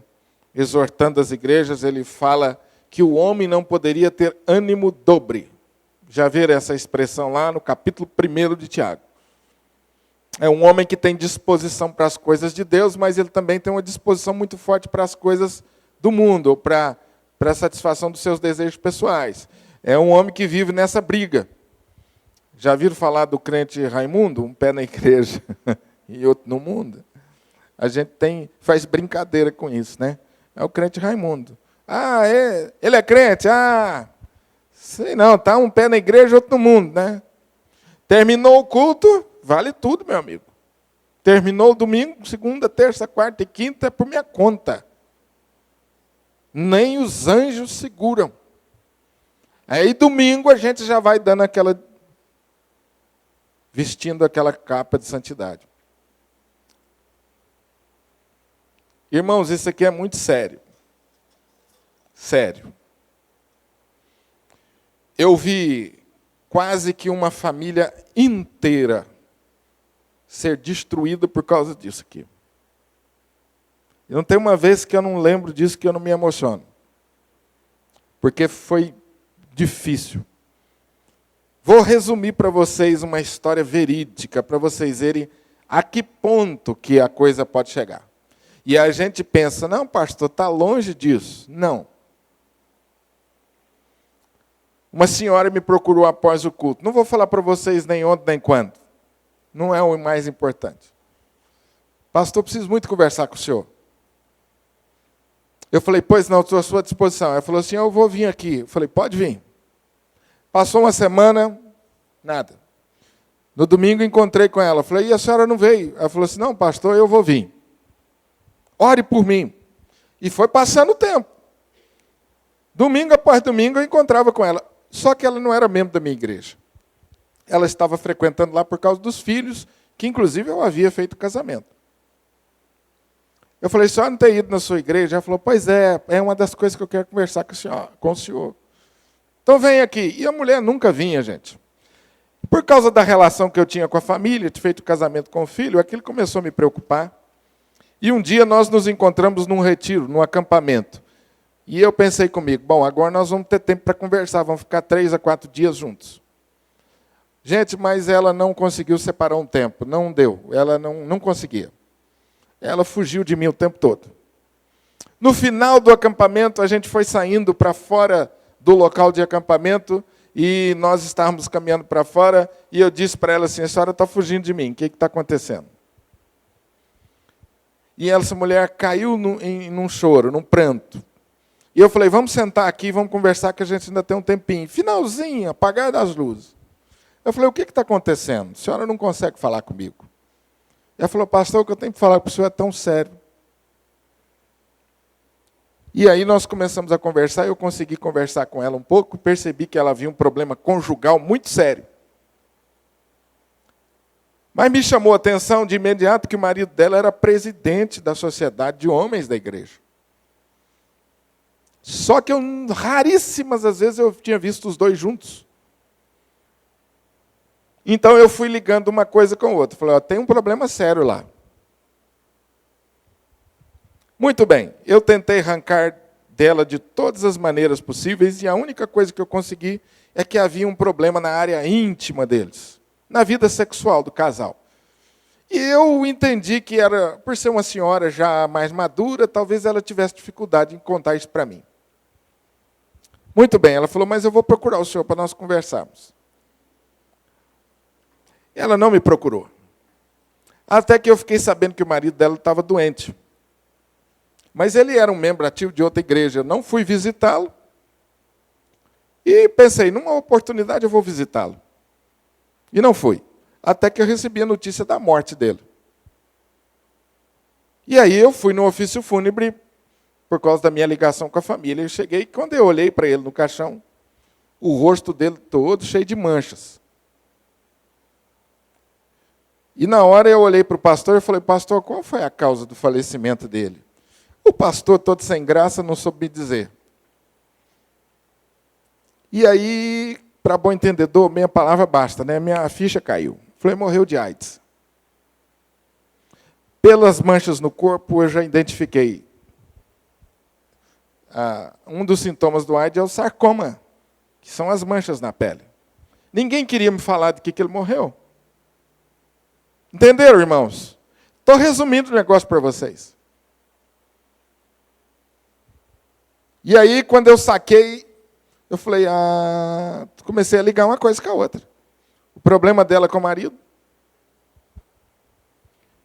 Speaker 1: exortando as igrejas, ele fala que o homem não poderia ter ânimo dobre. Já viram essa expressão lá no capítulo 1 de Tiago. É um homem que tem disposição para as coisas de Deus, mas ele também tem uma disposição muito forte para as coisas do mundo, ou para a satisfação dos seus desejos pessoais. É um homem que vive nessa briga. Já viram falar do crente Raimundo? Um pé na igreja e outro no mundo? A gente faz brincadeira com isso, né? É o crente Raimundo. Ah, ele é crente? Ah, sei não, tá um pé na igreja e outro no mundo, né? Terminou o culto, vale tudo, meu amigo. Terminou o domingo, segunda, terça, quarta e quinta, é por minha conta. Nem os anjos seguram. Aí domingo a gente já vai dando vestindo aquela capa de santidade. Irmãos, isso aqui é muito sério. Sério. Eu vi quase que uma família inteira ser destruída por causa disso aqui. E não tem uma vez que eu não lembro disso que eu não me emociono. Porque foi difícil. Vou resumir para vocês uma história verídica, para vocês verem a que ponto que a coisa pode chegar. E a gente pensa, não, pastor, está longe disso. Não. Uma senhora me procurou após o culto. Não vou falar para vocês nem onde, nem quando. Não é o mais importante. Pastor, preciso muito conversar com o senhor. Eu falei, pois não, estou à sua disposição. Ela falou assim, eu vou vir aqui. Eu falei, pode vir. Passou uma semana, nada. No domingo encontrei com ela. Eu falei, e a senhora não veio? Ela falou assim, não, pastor, eu vou vir. Ore por mim. E foi passando o tempo. Domingo após domingo eu encontrava com ela. Só que ela não era membro da minha igreja. Ela estava frequentando lá por causa dos filhos, que inclusive eu havia feito casamento. Eu falei, a senhora não tem ido na sua igreja? Ela falou, pois é uma das coisas que eu quero conversar com o senhor. Então vem aqui. E a mulher nunca vinha, gente. Por causa da relação que eu tinha com a família, tinha feito casamento com o filho, aquilo começou a me preocupar. E um dia nós nos encontramos num retiro, num acampamento. E eu pensei comigo, bom, agora nós vamos ter tempo para conversar, vamos ficar 3 a 4 dias juntos. Gente, mas ela não conseguiu separar um tempo, não deu, ela não conseguia. Ela fugiu de mim o tempo todo. No final do acampamento, a gente foi saindo para fora do local de acampamento e nós estávamos caminhando para fora e eu disse para ela assim, a senhora está fugindo de mim, o que está acontecendo? E essa mulher caiu num choro, num pranto. E eu falei, vamos sentar aqui, vamos conversar, que a gente ainda tem um tempinho. Finalzinho, apagar das luzes. Eu falei, o que está acontecendo? A senhora não consegue falar comigo. Ela falou, pastor, o que eu tenho que falar para o senhor é tão sério. E aí nós começamos a conversar, eu consegui conversar com ela um pouco, percebi que ela havia um problema conjugal muito sério. Mas me chamou a atenção de imediato que o marido dela era presidente da sociedade de homens da igreja. Só que raríssimas as vezes eu tinha visto os dois juntos. Então eu fui ligando uma coisa com a outra. Falei, tem um problema sério lá. Muito bem, eu tentei arrancar dela de todas as maneiras possíveis e a única coisa que eu consegui é que havia um problema na área íntima deles, na vida sexual do casal. E eu entendi que era, por ser uma senhora já mais madura, talvez ela tivesse dificuldade em contar isso para mim. Muito bem, ela falou, mas eu vou procurar o senhor para nós conversarmos. Ela não me procurou. Até que eu fiquei sabendo que o marido dela estava doente. Mas ele era um membro ativo de outra igreja. Eu não fui visitá-lo. E pensei, numa oportunidade eu vou visitá-lo. E não fui. Até que eu recebi a notícia da morte dele. E aí eu fui no ofício fúnebre, por causa da minha ligação com a família. Eu cheguei, quando eu olhei para ele no caixão, o rosto dele todo cheio de manchas. E na hora eu olhei para o pastor e falei, pastor, qual foi a causa do falecimento dele? O pastor, todo sem graça, não soube me dizer. E aí, para bom entendedor, minha palavra basta, né? Minha ficha caiu. Falei, morreu de AIDS. Pelas manchas no corpo, eu já identifiquei. Um dos sintomas do AIDS é o sarcoma, que são as manchas na pele. Ninguém queria me falar de que ele morreu. Entenderam, irmãos? Estou resumindo o negócio para vocês. E aí, quando eu saquei, eu falei, comecei a ligar uma coisa com a outra. O problema dela com o marido.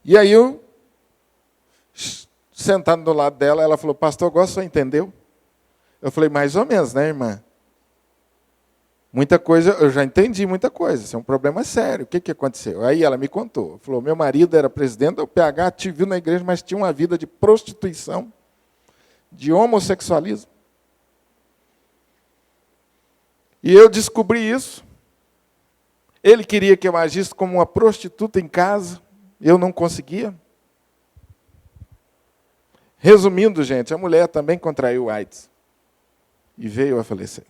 Speaker 1: E aí, eu, sentado do lado dela, ela falou, pastor, agora só entendeu? Eu falei, mais ou menos, né, irmã? Muita coisa, eu já entendi muita coisa, isso é um problema sério. O que aconteceu? Aí ela me contou. Falou, meu marido era presidente do PH, te viu na igreja, mas tinha uma vida de prostituição, de homossexualismo. E eu descobri isso. Ele queria que eu agisse como uma prostituta em casa, eu não conseguia. Resumindo, gente, a mulher também contraiu AIDS e veio a falecer.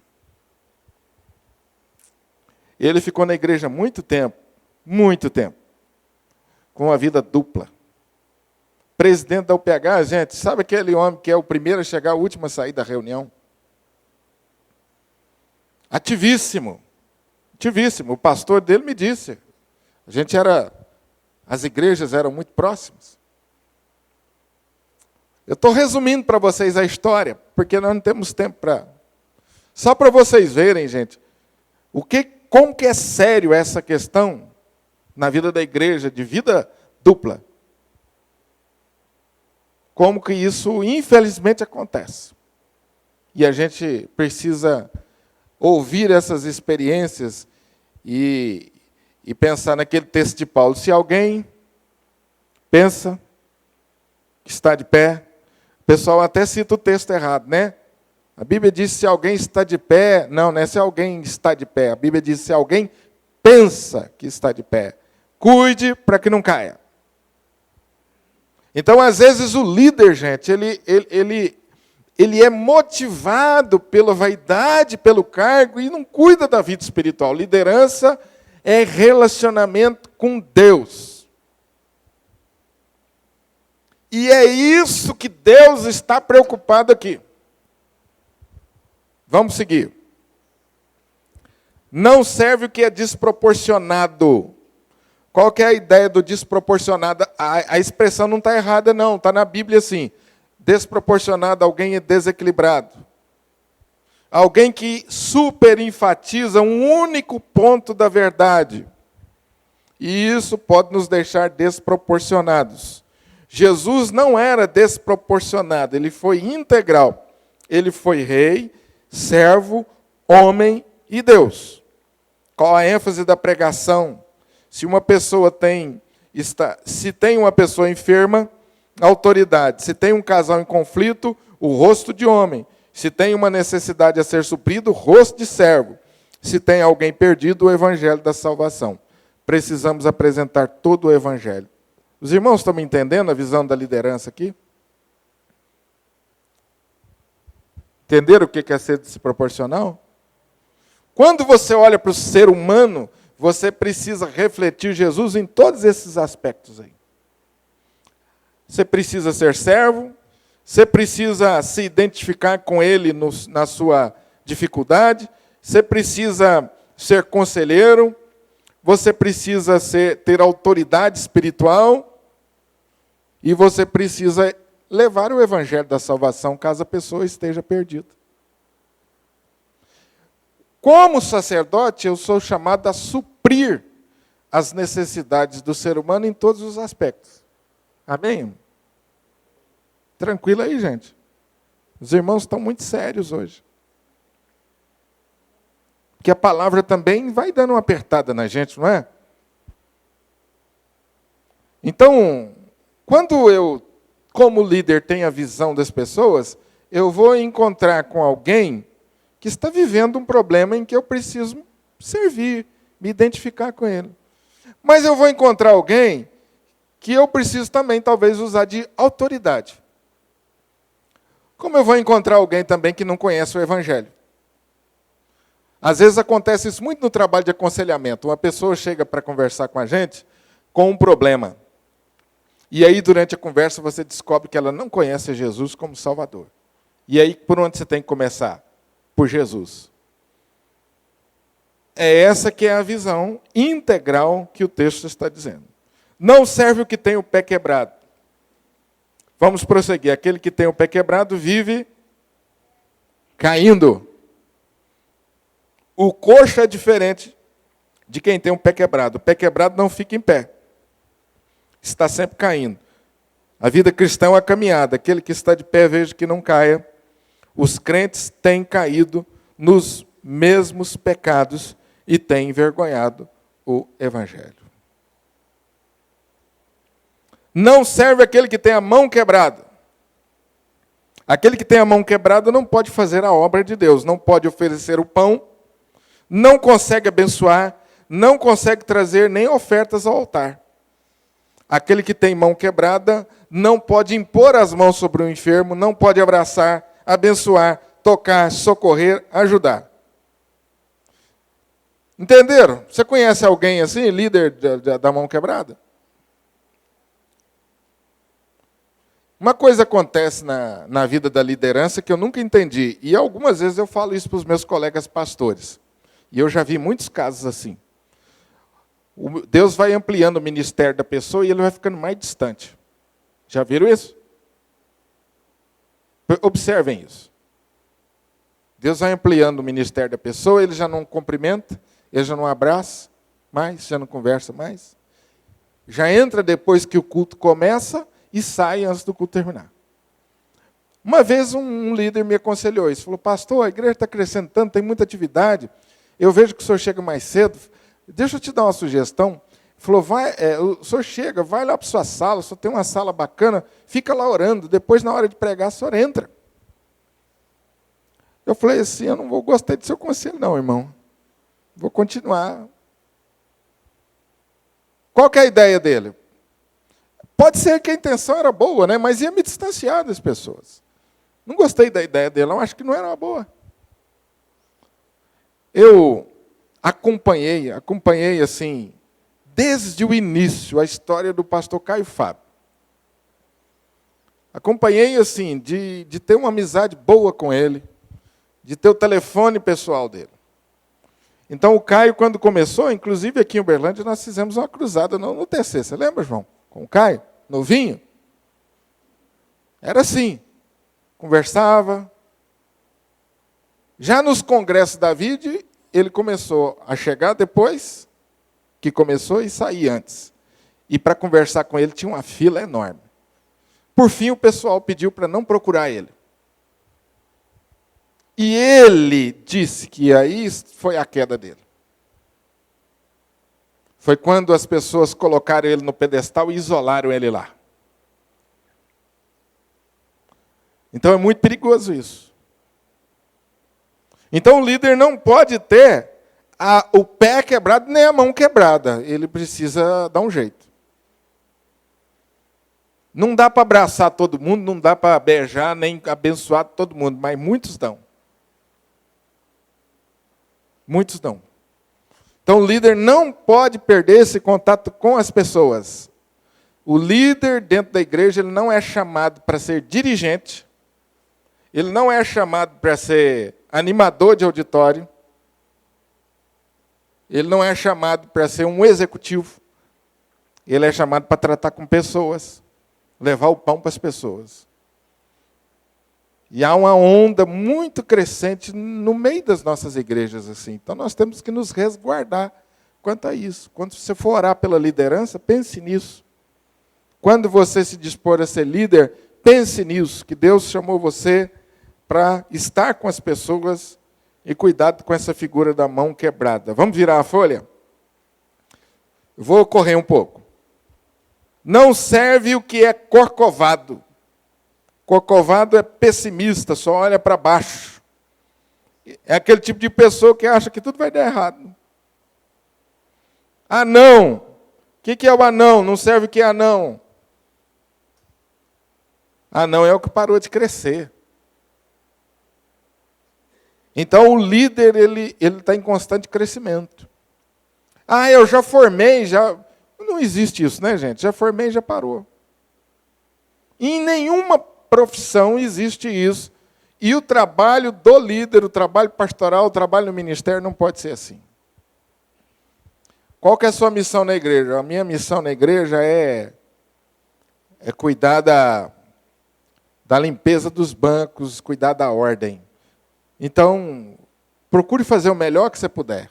Speaker 1: Ele ficou na igreja muito tempo, com uma vida dupla. Presidente da UPH, gente, sabe aquele homem que é o primeiro a chegar, o último a sair da reunião? Ativíssimo. O pastor dele me disse. As igrejas eram muito próximas. Eu estou resumindo para vocês a história, porque nós não temos tempo para... Só para vocês verem, gente, como que é sério essa questão na vida da igreja, de vida dupla. Como que isso, infelizmente, acontece. E a gente precisa ouvir essas experiências e pensar naquele texto de Paulo. Se alguém pensa que está de pé, o pessoal até cita o texto errado, né? A Bíblia diz se alguém está de pé, não é se alguém está de pé. A Bíblia diz se alguém pensa que está de pé. Cuide para que não caia. Então, às vezes, o líder, gente, ele é motivado pela vaidade, pelo cargo, e não cuida da vida espiritual. Liderança é relacionamento com Deus. E é isso que Deus está preocupado aqui. Vamos seguir. Não serve o que é desproporcionado. Qual que é a ideia do desproporcionado? A expressão não está errada, não. Está na Bíblia assim. Desproporcionado, alguém é desequilibrado. Alguém que superenfatiza um único ponto da verdade. E isso pode nos deixar desproporcionados. Jesus não era desproporcionado, ele foi integral. Ele foi rei, servo, homem e Deus. Qual a ênfase da pregação? Se uma pessoa se tem uma pessoa enferma, autoridade. Se tem um casal em conflito, o rosto de homem. Se tem uma necessidade a ser suprido, o rosto de servo. Se tem alguém perdido, o evangelho da salvação. Precisamos apresentar todo o evangelho. Os irmãos estão me entendendo a visão da liderança aqui? Entenderam o que é ser desproporcional? Quando você olha para o ser humano, você precisa refletir Jesus em todos esses aspectos aí. Você precisa ser servo, você precisa se identificar com ele na sua dificuldade, você precisa ser conselheiro, você precisa ter autoridade espiritual e você precisa levar o evangelho da salvação caso a pessoa esteja perdida. Como sacerdote, eu sou chamado a suprir as necessidades do ser humano em todos os aspectos. Amém? Tranquilo aí, gente. Os irmãos estão muito sérios hoje. Porque a palavra também vai dando uma apertada na gente, não é? Então, quando eu, como líder, tenho a visão das pessoas, eu vou encontrar com alguém que está vivendo um problema em que eu preciso servir, me identificar com ele. Mas eu vou encontrar alguém que eu preciso também, talvez, usar de autoridade. Como eu vou encontrar alguém também que não conhece o Evangelho? Às vezes acontece isso muito no trabalho de aconselhamento. Uma pessoa chega para conversar com a gente com um problema. E aí, durante a conversa, você descobre que ela não conhece Jesus como Salvador. E aí, por onde você tem que começar? Por Jesus. É essa que é a visão integral que o texto está dizendo. Não serve o que tem o pé quebrado. Vamos prosseguir. Aquele que tem o pé quebrado vive caindo. O coxo é diferente de quem tem um pé quebrado. O pé quebrado não fica em pé. Está sempre caindo. A vida cristã é uma caminhada. Aquele que está de pé, veja que não caia. Os crentes têm caído nos mesmos pecados e têm envergonhado o Evangelho. Não serve aquele que tem a mão quebrada. Aquele que tem a mão quebrada não pode fazer a obra de Deus, não pode oferecer o pão, não consegue abençoar, não consegue trazer nem ofertas ao altar. Aquele que tem mão quebrada não pode impor as mãos sobre o enfermo, não pode abraçar, abençoar, tocar, socorrer, ajudar. Entenderam? Você conhece alguém assim, líder da mão quebrada? Uma coisa acontece na vida da liderança que eu nunca entendi, e algumas vezes eu falo isso para os meus colegas pastores, e eu já vi muitos casos assim. Deus vai ampliando o ministério da pessoa e ele vai ficando mais distante. Já viram isso? Observem isso. Deus vai ampliando o ministério da pessoa, ele já não cumprimenta, ele já não abraça mais, já não conversa mais. Já entra depois que o culto começa e sai antes do culto terminar. Uma vez um líder me aconselhou isso. Falou, pastor, a igreja está crescendo tanto, tem muita atividade. Eu vejo que o senhor chega mais cedo. Deixa eu te dar uma sugestão. Ele falou, o senhor chega, vai lá para a sua sala, só tem uma sala bacana, fica lá orando. Depois, na hora de pregar, o senhor entra. Eu falei assim, eu não vou gostar do seu conselho não, irmão. Vou continuar. Qual que é a ideia dele? Pode ser que a intenção era boa, né? Mas ia me distanciar das pessoas. Não gostei da ideia dele, eu acho que não era uma boa. Eu acompanhei assim, desde o início, a história do pastor Caio Fábio. Acompanhei assim, de ter uma amizade boa com ele, de ter o telefone pessoal dele. Então o Caio, quando começou, inclusive aqui em Uberlândia, nós fizemos uma cruzada no TC. Você lembra, João? Com o Caio, novinho. Era assim, conversava. Já nos congressos da Vide, ele começou a chegar depois que começou e sair antes. E para conversar com ele tinha uma fila enorme. Por fim, o pessoal pediu para não procurar ele. E ele disse que aí foi a queda dele. Foi quando as pessoas colocaram ele no pedestal e isolaram ele lá. Então é muito perigoso isso. Então o líder não pode ter o pé quebrado nem a mão quebrada. Ele precisa dar um jeito. Não dá para abraçar todo mundo, não dá para beijar nem abençoar todo mundo, mas muitos dão. Muitos dão. Então o líder não pode perder esse contato com as pessoas. O líder dentro da igreja ele não é chamado para ser dirigente, ele não é chamado para ser animador de auditório, ele não é chamado para ser um executivo, ele é chamado para tratar com pessoas, levar o pão para as pessoas. E há uma onda muito crescente no meio das nossas igrejas assim. Então nós temos que nos resguardar quanto a isso. Quando você for orar pela liderança, pense nisso. Quando você se dispor a ser líder, pense nisso, que Deus chamou você para estar com as pessoas e cuidado com essa figura da mão quebrada. Vamos virar a folha? Eu vou correr um pouco. Não serve o que é corcovado. Corcovado é pessimista, só olha para baixo. É aquele tipo de pessoa que acha que tudo vai dar errado. Ah, não! que é o anão? Não serve o que é anão? Anão é o que parou de crescer. Então, o líder, ele está em constante crescimento. Ah, eu já formei, já... Não existe isso, né, gente? Já formei, já parou. Em nenhuma profissão existe isso. E o trabalho do líder, o trabalho pastoral, o trabalho no ministério não pode ser assim. Qual que é a sua missão na igreja? A minha missão na igreja é cuidar da limpeza dos bancos, cuidar da ordem. Então, procure fazer o melhor que você puder.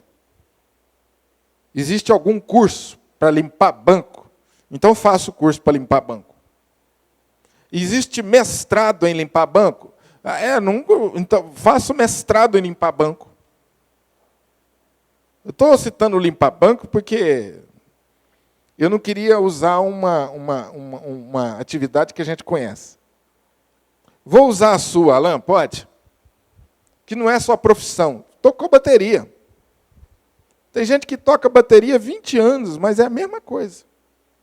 Speaker 1: Existe algum curso para limpar banco? Então faça o curso para limpar banco. Existe mestrado em limpar banco? Então faça o mestrado em limpar banco. Eu estou citando limpar banco porque eu não queria usar uma atividade que a gente conhece. Vou usar a sua, Alain? Pode? Que não é sua profissão. Tocou bateria. Tem gente que toca bateria há 20 anos, mas é a mesma coisa.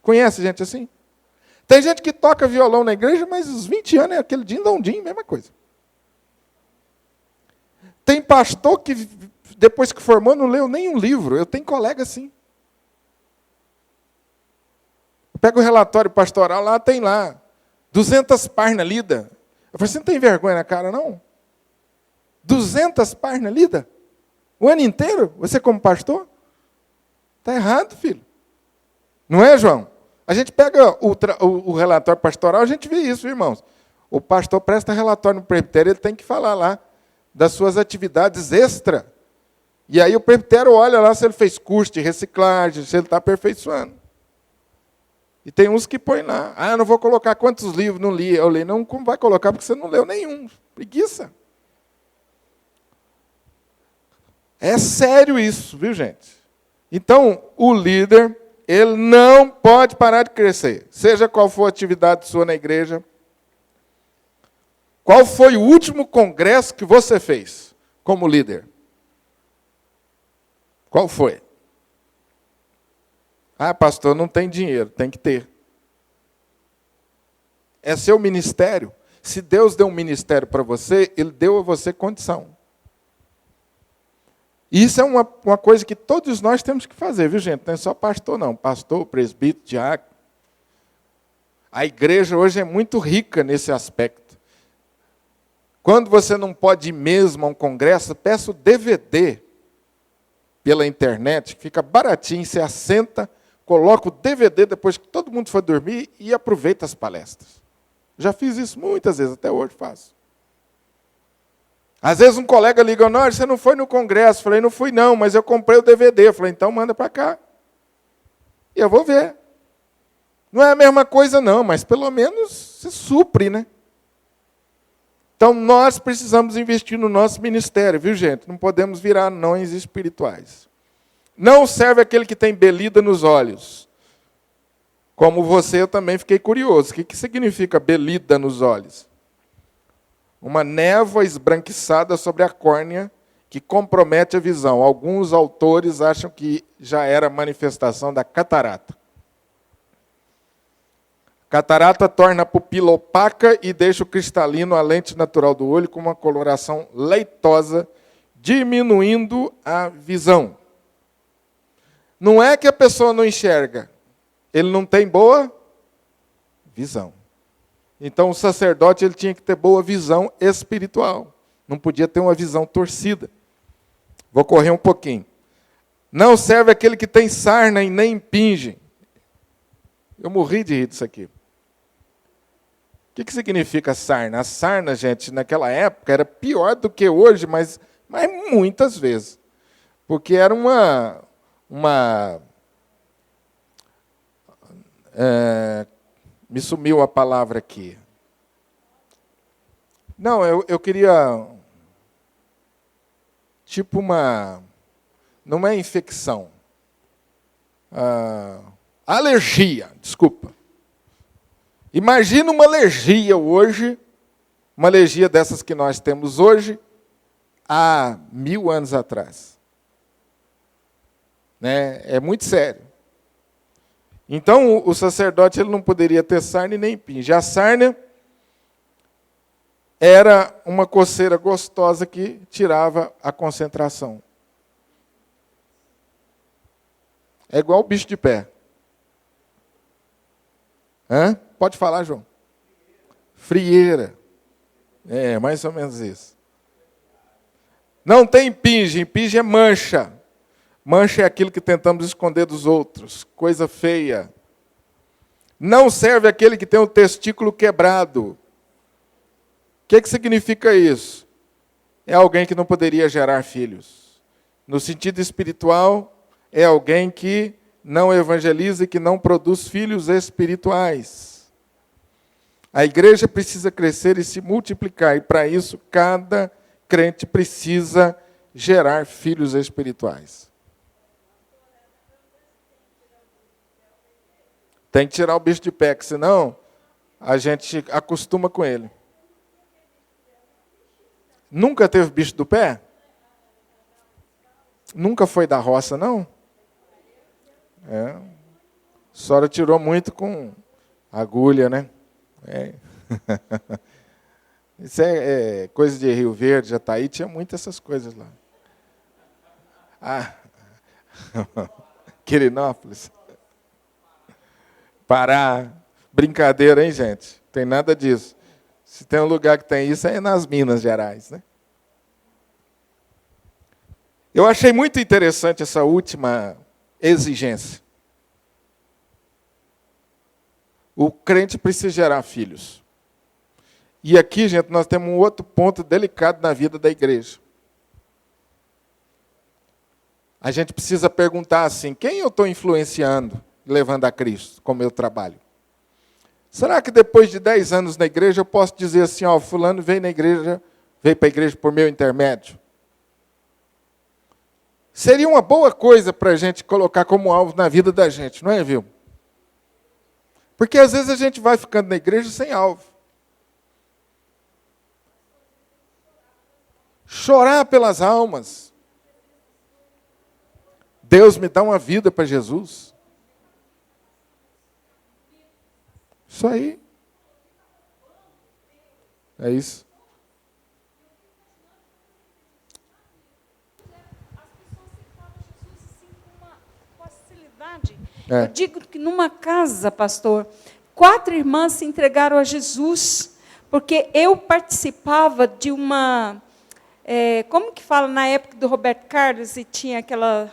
Speaker 1: Conhece gente assim? Tem gente que toca violão na igreja, mas os 20 anos é aquele din-dom-din, mesma coisa. Tem pastor que, depois que formou, não leu nenhum livro. Eu tenho colega assim. Eu pego o relatório pastoral, lá tem lá 200 páginas lidas. Eu falei, você não tem vergonha na cara, não? 200 páginas lidas? O ano inteiro? Você como pastor? Está errado, filho. Não é, João? A gente pega o relatório pastoral, a gente vê isso, irmãos. O pastor presta relatório no presbitério, ele tem que falar lá das suas atividades extra. E aí o presbitério olha lá se ele fez curso de reciclagem, se ele está aperfeiçoando. E tem uns que põem lá. Ah, eu não vou colocar quantos livros não li. Eu li, não, como vai colocar? Porque você não leu nenhum. Preguiça. É sério isso, viu, gente? Então, o líder, ele não pode parar de crescer. Seja qual for a atividade sua na igreja. Qual foi o último congresso que você fez como líder? Qual foi? Ah, pastor, não tem dinheiro. Tem que ter. É seu ministério. Se Deus deu um ministério para você, Ele deu a você condição. Isso é uma coisa que todos nós temos que fazer, viu, gente? Não é só pastor, não. Pastor, presbítero, diácono. A igreja hoje é muito rica nesse aspecto. Quando você não pode ir mesmo a um congresso, peça o DVD pela internet, fica baratinho, você assenta, coloca o DVD depois que todo mundo for dormir e aproveita as palestras. Já fiz isso muitas vezes, até hoje faço. Às vezes um colega liga, não, você não foi no congresso. Eu falei, não fui não, mas eu comprei o DVD. Eu falei, então manda para cá. E eu vou ver. Não é a mesma coisa não, mas pelo menos se supre, né? Então nós precisamos investir no nosso ministério, viu, gente? Não podemos virar anões espirituais. Não serve aquele que tem belida nos olhos. Como você, eu também fiquei curioso. O que significa belida nos olhos? Uma névoa esbranquiçada sobre a córnea que compromete a visão. Alguns autores acham que já era manifestação da catarata. Catarata torna a pupila opaca e deixa o cristalino, a lente natural do olho, com uma coloração leitosa, diminuindo a visão. Não é que a pessoa não enxerga, ele não tem boa visão. Então, o sacerdote ele tinha que ter boa visão espiritual. Não podia ter uma visão torcida. Vou correr um pouquinho. Não serve aquele que tem sarna e nem impinge. Eu morri de rir disso aqui. O que significa sarna? A sarna, gente, naquela época era pior do que hoje, mas muitas vezes. Porque era me sumiu a palavra aqui. Não, eu queria... Tipo uma... Não é infecção. Alergia, desculpa. Imagina uma alergia hoje, uma alergia dessas que nós temos hoje, há 1000 anos atrás. Né? É muito sério. Então, o sacerdote ele não poderia ter sarna e nem pinge. A sarna era uma coceira gostosa que tirava a concentração. É igual o bicho de pé. Hã? Pode falar, João. Frieira. É, mais ou menos isso. Não tem pinge. Pinge é mancha. Mancha é aquilo que tentamos esconder dos outros. Coisa feia. Não serve aquele que tem o testículo quebrado. O que significa isso? É alguém que não poderia gerar filhos. No sentido espiritual, é alguém que não evangeliza e que não produz filhos espirituais. A igreja precisa crescer e se multiplicar, e para isso, cada crente precisa gerar filhos espirituais. Tem que tirar o bicho de pé, que senão a gente acostuma com ele. Nunca teve bicho do pé? Nunca foi da roça, não? É. A senhora tirou muito com agulha, né? É. Isso é coisa de Rio Verde, Jataí, tinha muitas essas coisas lá. Ah, Quirinópolis. Pará. Brincadeira, hein, gente? Tem nada disso. Se tem um lugar que tem isso, é nas Minas Gerais, né? Eu achei muito interessante essa última exigência. O crente precisa gerar filhos. E aqui, gente, nós temos um outro ponto delicado na vida da igreja. A gente precisa perguntar assim, quem eu estou influenciando, levando a Cristo com o meu trabalho? Será que depois de 10 anos na igreja eu posso dizer assim, ó, fulano veio para a igreja por meu intermédio? Seria uma boa coisa para a gente colocar como alvo na vida da gente, não é, viu? Porque às vezes a gente vai ficando na igreja sem alvo. Chorar pelas almas. Deus me dá uma vida para Jesus. Isso aí. É isso.
Speaker 2: Eu digo que numa casa, pastor, 4 irmãs se entregaram a Jesus, porque eu participava de uma, como que fala, na época do Roberto Carlos, e tinha aquela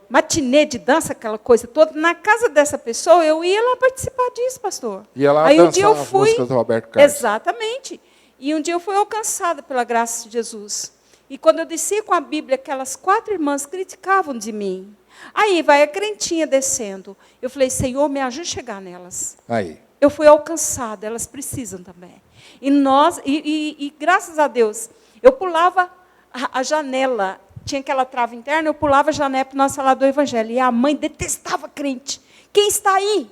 Speaker 2: matinê de dança, aquela coisa toda. Na casa dessa pessoa, eu ia lá participar disso, pastor.
Speaker 1: Ia lá
Speaker 2: aí
Speaker 1: dançar
Speaker 2: um dia eu
Speaker 1: as
Speaker 2: fui,
Speaker 1: músicas do Roberto Carlos.
Speaker 2: Exatamente. E um dia eu fui alcançada pela graça de Jesus. E quando eu desci com a Bíblia, aquelas 4 irmãs criticavam de mim. Aí vai a crentinha descendo. Eu falei, Senhor, me ajude a chegar nelas.
Speaker 1: Aí.
Speaker 2: Eu fui alcançada, elas precisam também. E graças a Deus, eu pulava a janela, tinha aquela trava interna, eu pulava a janela para nós falar do Evangelho. E a mãe detestava crente. Quem está aí?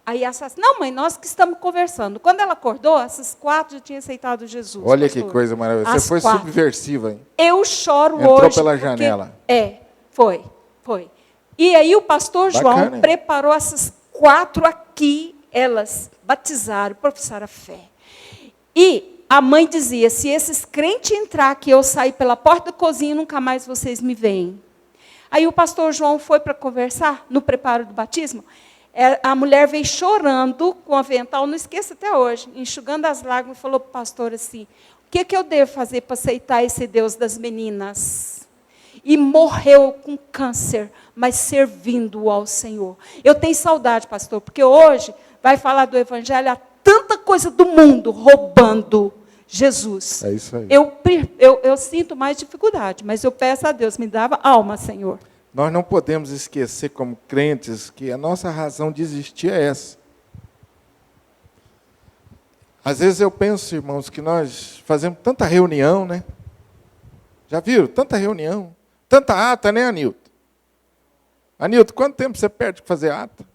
Speaker 2: Aí a Sassi, não, mãe, nós que estamos conversando. Quando ela acordou, essas 4 já tinham aceitado Jesus.
Speaker 1: Olha
Speaker 2: pastor.
Speaker 1: que coisa maravilhosa. Você foi
Speaker 2: 4.
Speaker 1: subversiva, hein?
Speaker 2: Eu choro
Speaker 1: Entrou
Speaker 2: hoje.
Speaker 1: pela janela.
Speaker 2: Foi. E aí o pastor
Speaker 1: Bacana,
Speaker 2: João
Speaker 1: hein?
Speaker 2: preparou essas 4 aqui, elas batizaram, professaram a fé. E a mãe dizia, se esses crentes entrar aqui, eu sair pela porta da cozinha, nunca mais vocês me veem. Aí o pastor João foi para conversar no preparo do batismo. A mulher veio chorando com o avental, não esqueço até hoje, enxugando as lágrimas, e falou para o pastor assim, o que eu devo fazer para aceitar esse Deus das meninas? E morreu com câncer, mas servindo ao Senhor. Eu tenho saudade, pastor, porque hoje vai falar do Evangelho, há tanta coisa do mundo roubando Jesus.
Speaker 1: É isso aí.
Speaker 2: Eu sinto mais dificuldade, mas eu peço a Deus, me dava alma, Senhor.
Speaker 1: Nós não podemos esquecer, como crentes, que a nossa razão de existir é essa. Às vezes eu penso, irmãos, que nós fazemos tanta reunião, né? Já viram? Tanta reunião. Tanta ata, né, Anilton? Anilton, quanto tempo você perde para fazer ata?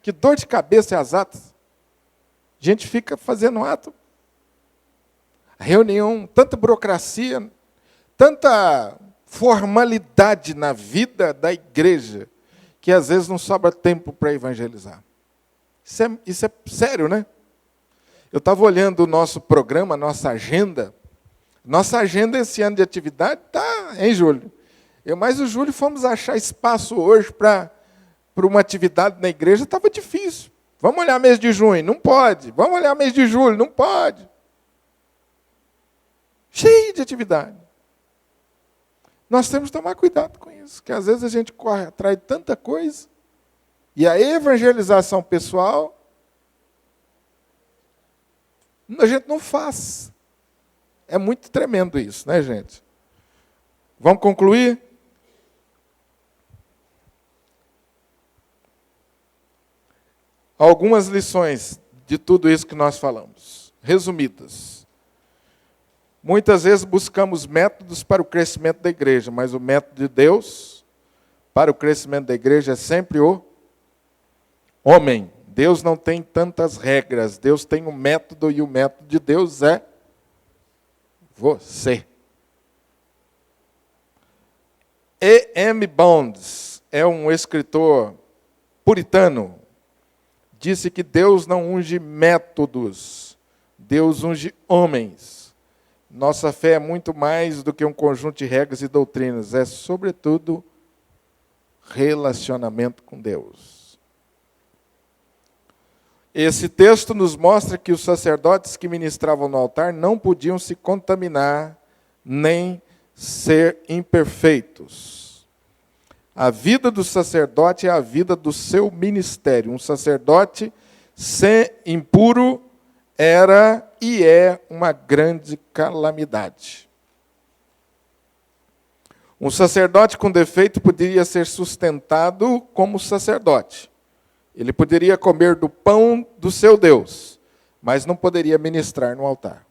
Speaker 1: Que dor de cabeça é as atas. A gente fica fazendo ato. Reunião, tanta burocracia, tanta formalidade na vida da igreja, que às vezes não sobra tempo para evangelizar. Isso é sério, né? Eu estava olhando o nosso programa, nossa agenda. Nossa agenda esse ano de atividade está em julho. Eu mais o Júlio fomos achar espaço hoje para uma atividade na igreja, estava difícil. Vamos olhar mês de junho? Não pode. Vamos olhar mês de julho? Não pode. Cheio de atividade. Nós temos que tomar cuidado com isso, que às vezes a gente corre atrás de tanta coisa, e a evangelização pessoal, a gente não faz. É muito tremendo isso, né, gente? Vamos concluir? Algumas lições de tudo isso que nós falamos, resumidas. Muitas vezes buscamos métodos para o crescimento da igreja, mas o método de Deus para o crescimento da igreja é sempre o homem. Deus não tem tantas regras, Deus tem um método, e o método de Deus é você. E.M. Bounds é um escritor puritano. Disse que Deus não unge métodos, Deus unge homens. Nossa fé é muito mais do que um conjunto de regras e doutrinas, é, sobretudo, relacionamento com Deus. Esse texto nos mostra que os sacerdotes que ministravam no altar não podiam se contaminar, nem ser imperfeitos. A vida do sacerdote é a vida do seu ministério. Um sacerdote impuro era e é uma grande calamidade. Um sacerdote com defeito poderia ser sustentado como sacerdote. Ele poderia comer do pão do seu Deus, mas não poderia ministrar no altar.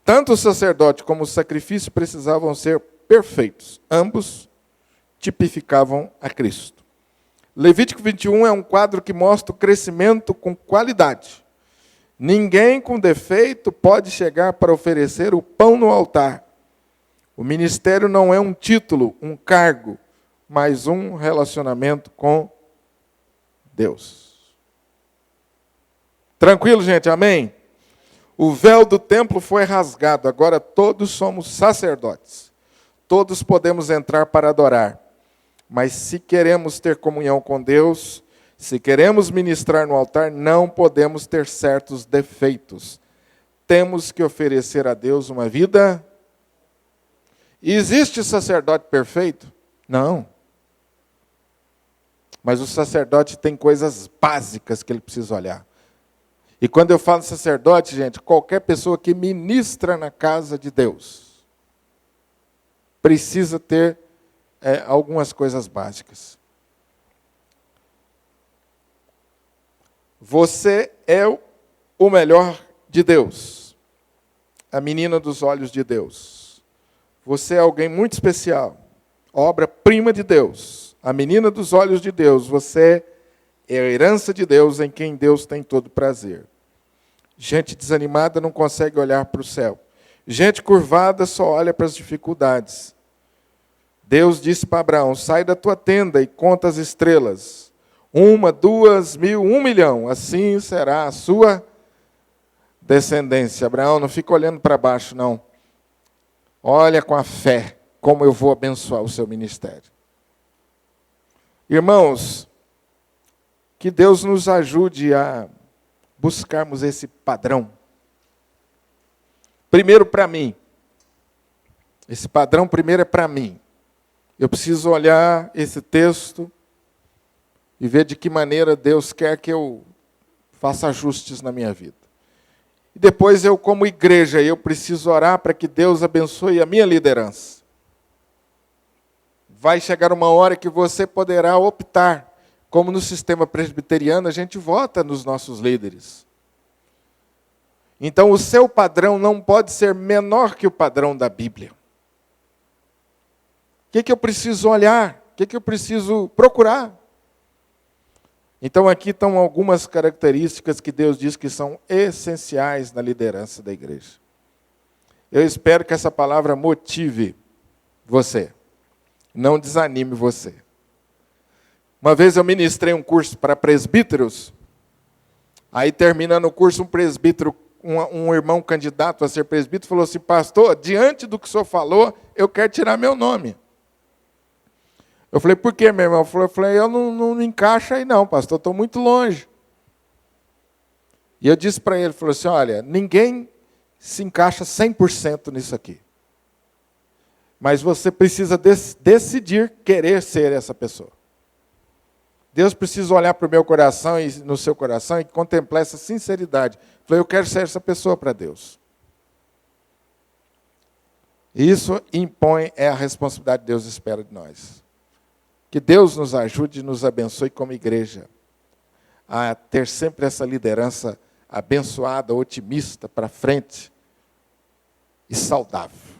Speaker 1: Tanto o sacerdote como o sacrifício precisavam ser perfeitos. Ambos tipificavam a Cristo. Levítico 21 é um quadro que mostra o crescimento com qualidade. Ninguém com defeito pode chegar para oferecer o pão no altar. O ministério não é um título, um cargo, mas um relacionamento com Deus. Tranquilo, gente? Amém? O véu do templo foi rasgado, agora todos somos sacerdotes. Todos podemos entrar para adorar. Mas se queremos ter comunhão com Deus, se queremos ministrar no altar, não podemos ter certos defeitos. Temos que oferecer a Deus uma vida. Existe sacerdote perfeito? Não. Mas o sacerdote tem coisas básicas que ele precisa olhar. E quando eu falo sacerdote, gente, qualquer pessoa que ministra na casa de Deus precisa ter algumas coisas básicas. Você é o melhor de Deus, a menina dos olhos de Deus. Você é alguém muito especial, obra-prima de Deus, a menina dos olhos de Deus. Você é a herança de Deus, em quem Deus tem todo prazer. Gente desanimada não consegue olhar para o céu. Gente curvada só olha para as dificuldades. Deus disse para Abraão: sai da tua tenda e conta as estrelas. 1, 2 mil, 1 milhão. Assim será a sua descendência. Abraão, não fica olhando para baixo, não. Olha com a fé como eu vou abençoar o seu ministério. Irmãos, que Deus nos ajude a buscarmos esse padrão. Primeiro para mim. Esse padrão primeiro é para mim. Eu preciso olhar esse texto e ver de que maneira Deus quer que eu faça ajustes na minha vida. E depois eu, como igreja, eu preciso orar para que Deus abençoe a minha liderança. Vai chegar uma hora que você poderá optar, como no sistema presbiteriano, a gente vota nos nossos líderes. Então o seu padrão não pode ser menor que o padrão da Bíblia. O que eu preciso olhar? O que eu preciso procurar? Então aqui estão algumas características que Deus diz que são essenciais na liderança da igreja. Eu espero que essa palavra motive você. não desanime você. Uma vez eu ministrei um curso para presbíteros, aí terminando o curso, um presbítero, um irmão candidato a ser presbítero, falou assim: pastor, diante do que o senhor falou, eu quero tirar meu nome. Eu falei: por quê, meu irmão? Eu falei: eu não me encaixo aí não, pastor, estou muito longe. E eu disse para ele, falou assim: olha, ninguém se encaixa 100% nisso aqui. Mas você precisa decidir querer ser essa pessoa. Deus precisa olhar para o meu coração e no seu coração e contemplar essa sinceridade. Eu falei: eu quero ser essa pessoa para Deus. E isso impõe, é a responsabilidade que Deus espera de nós. Que Deus nos ajude e nos abençoe como igreja a ter sempre essa liderança abençoada, otimista, para frente e saudável.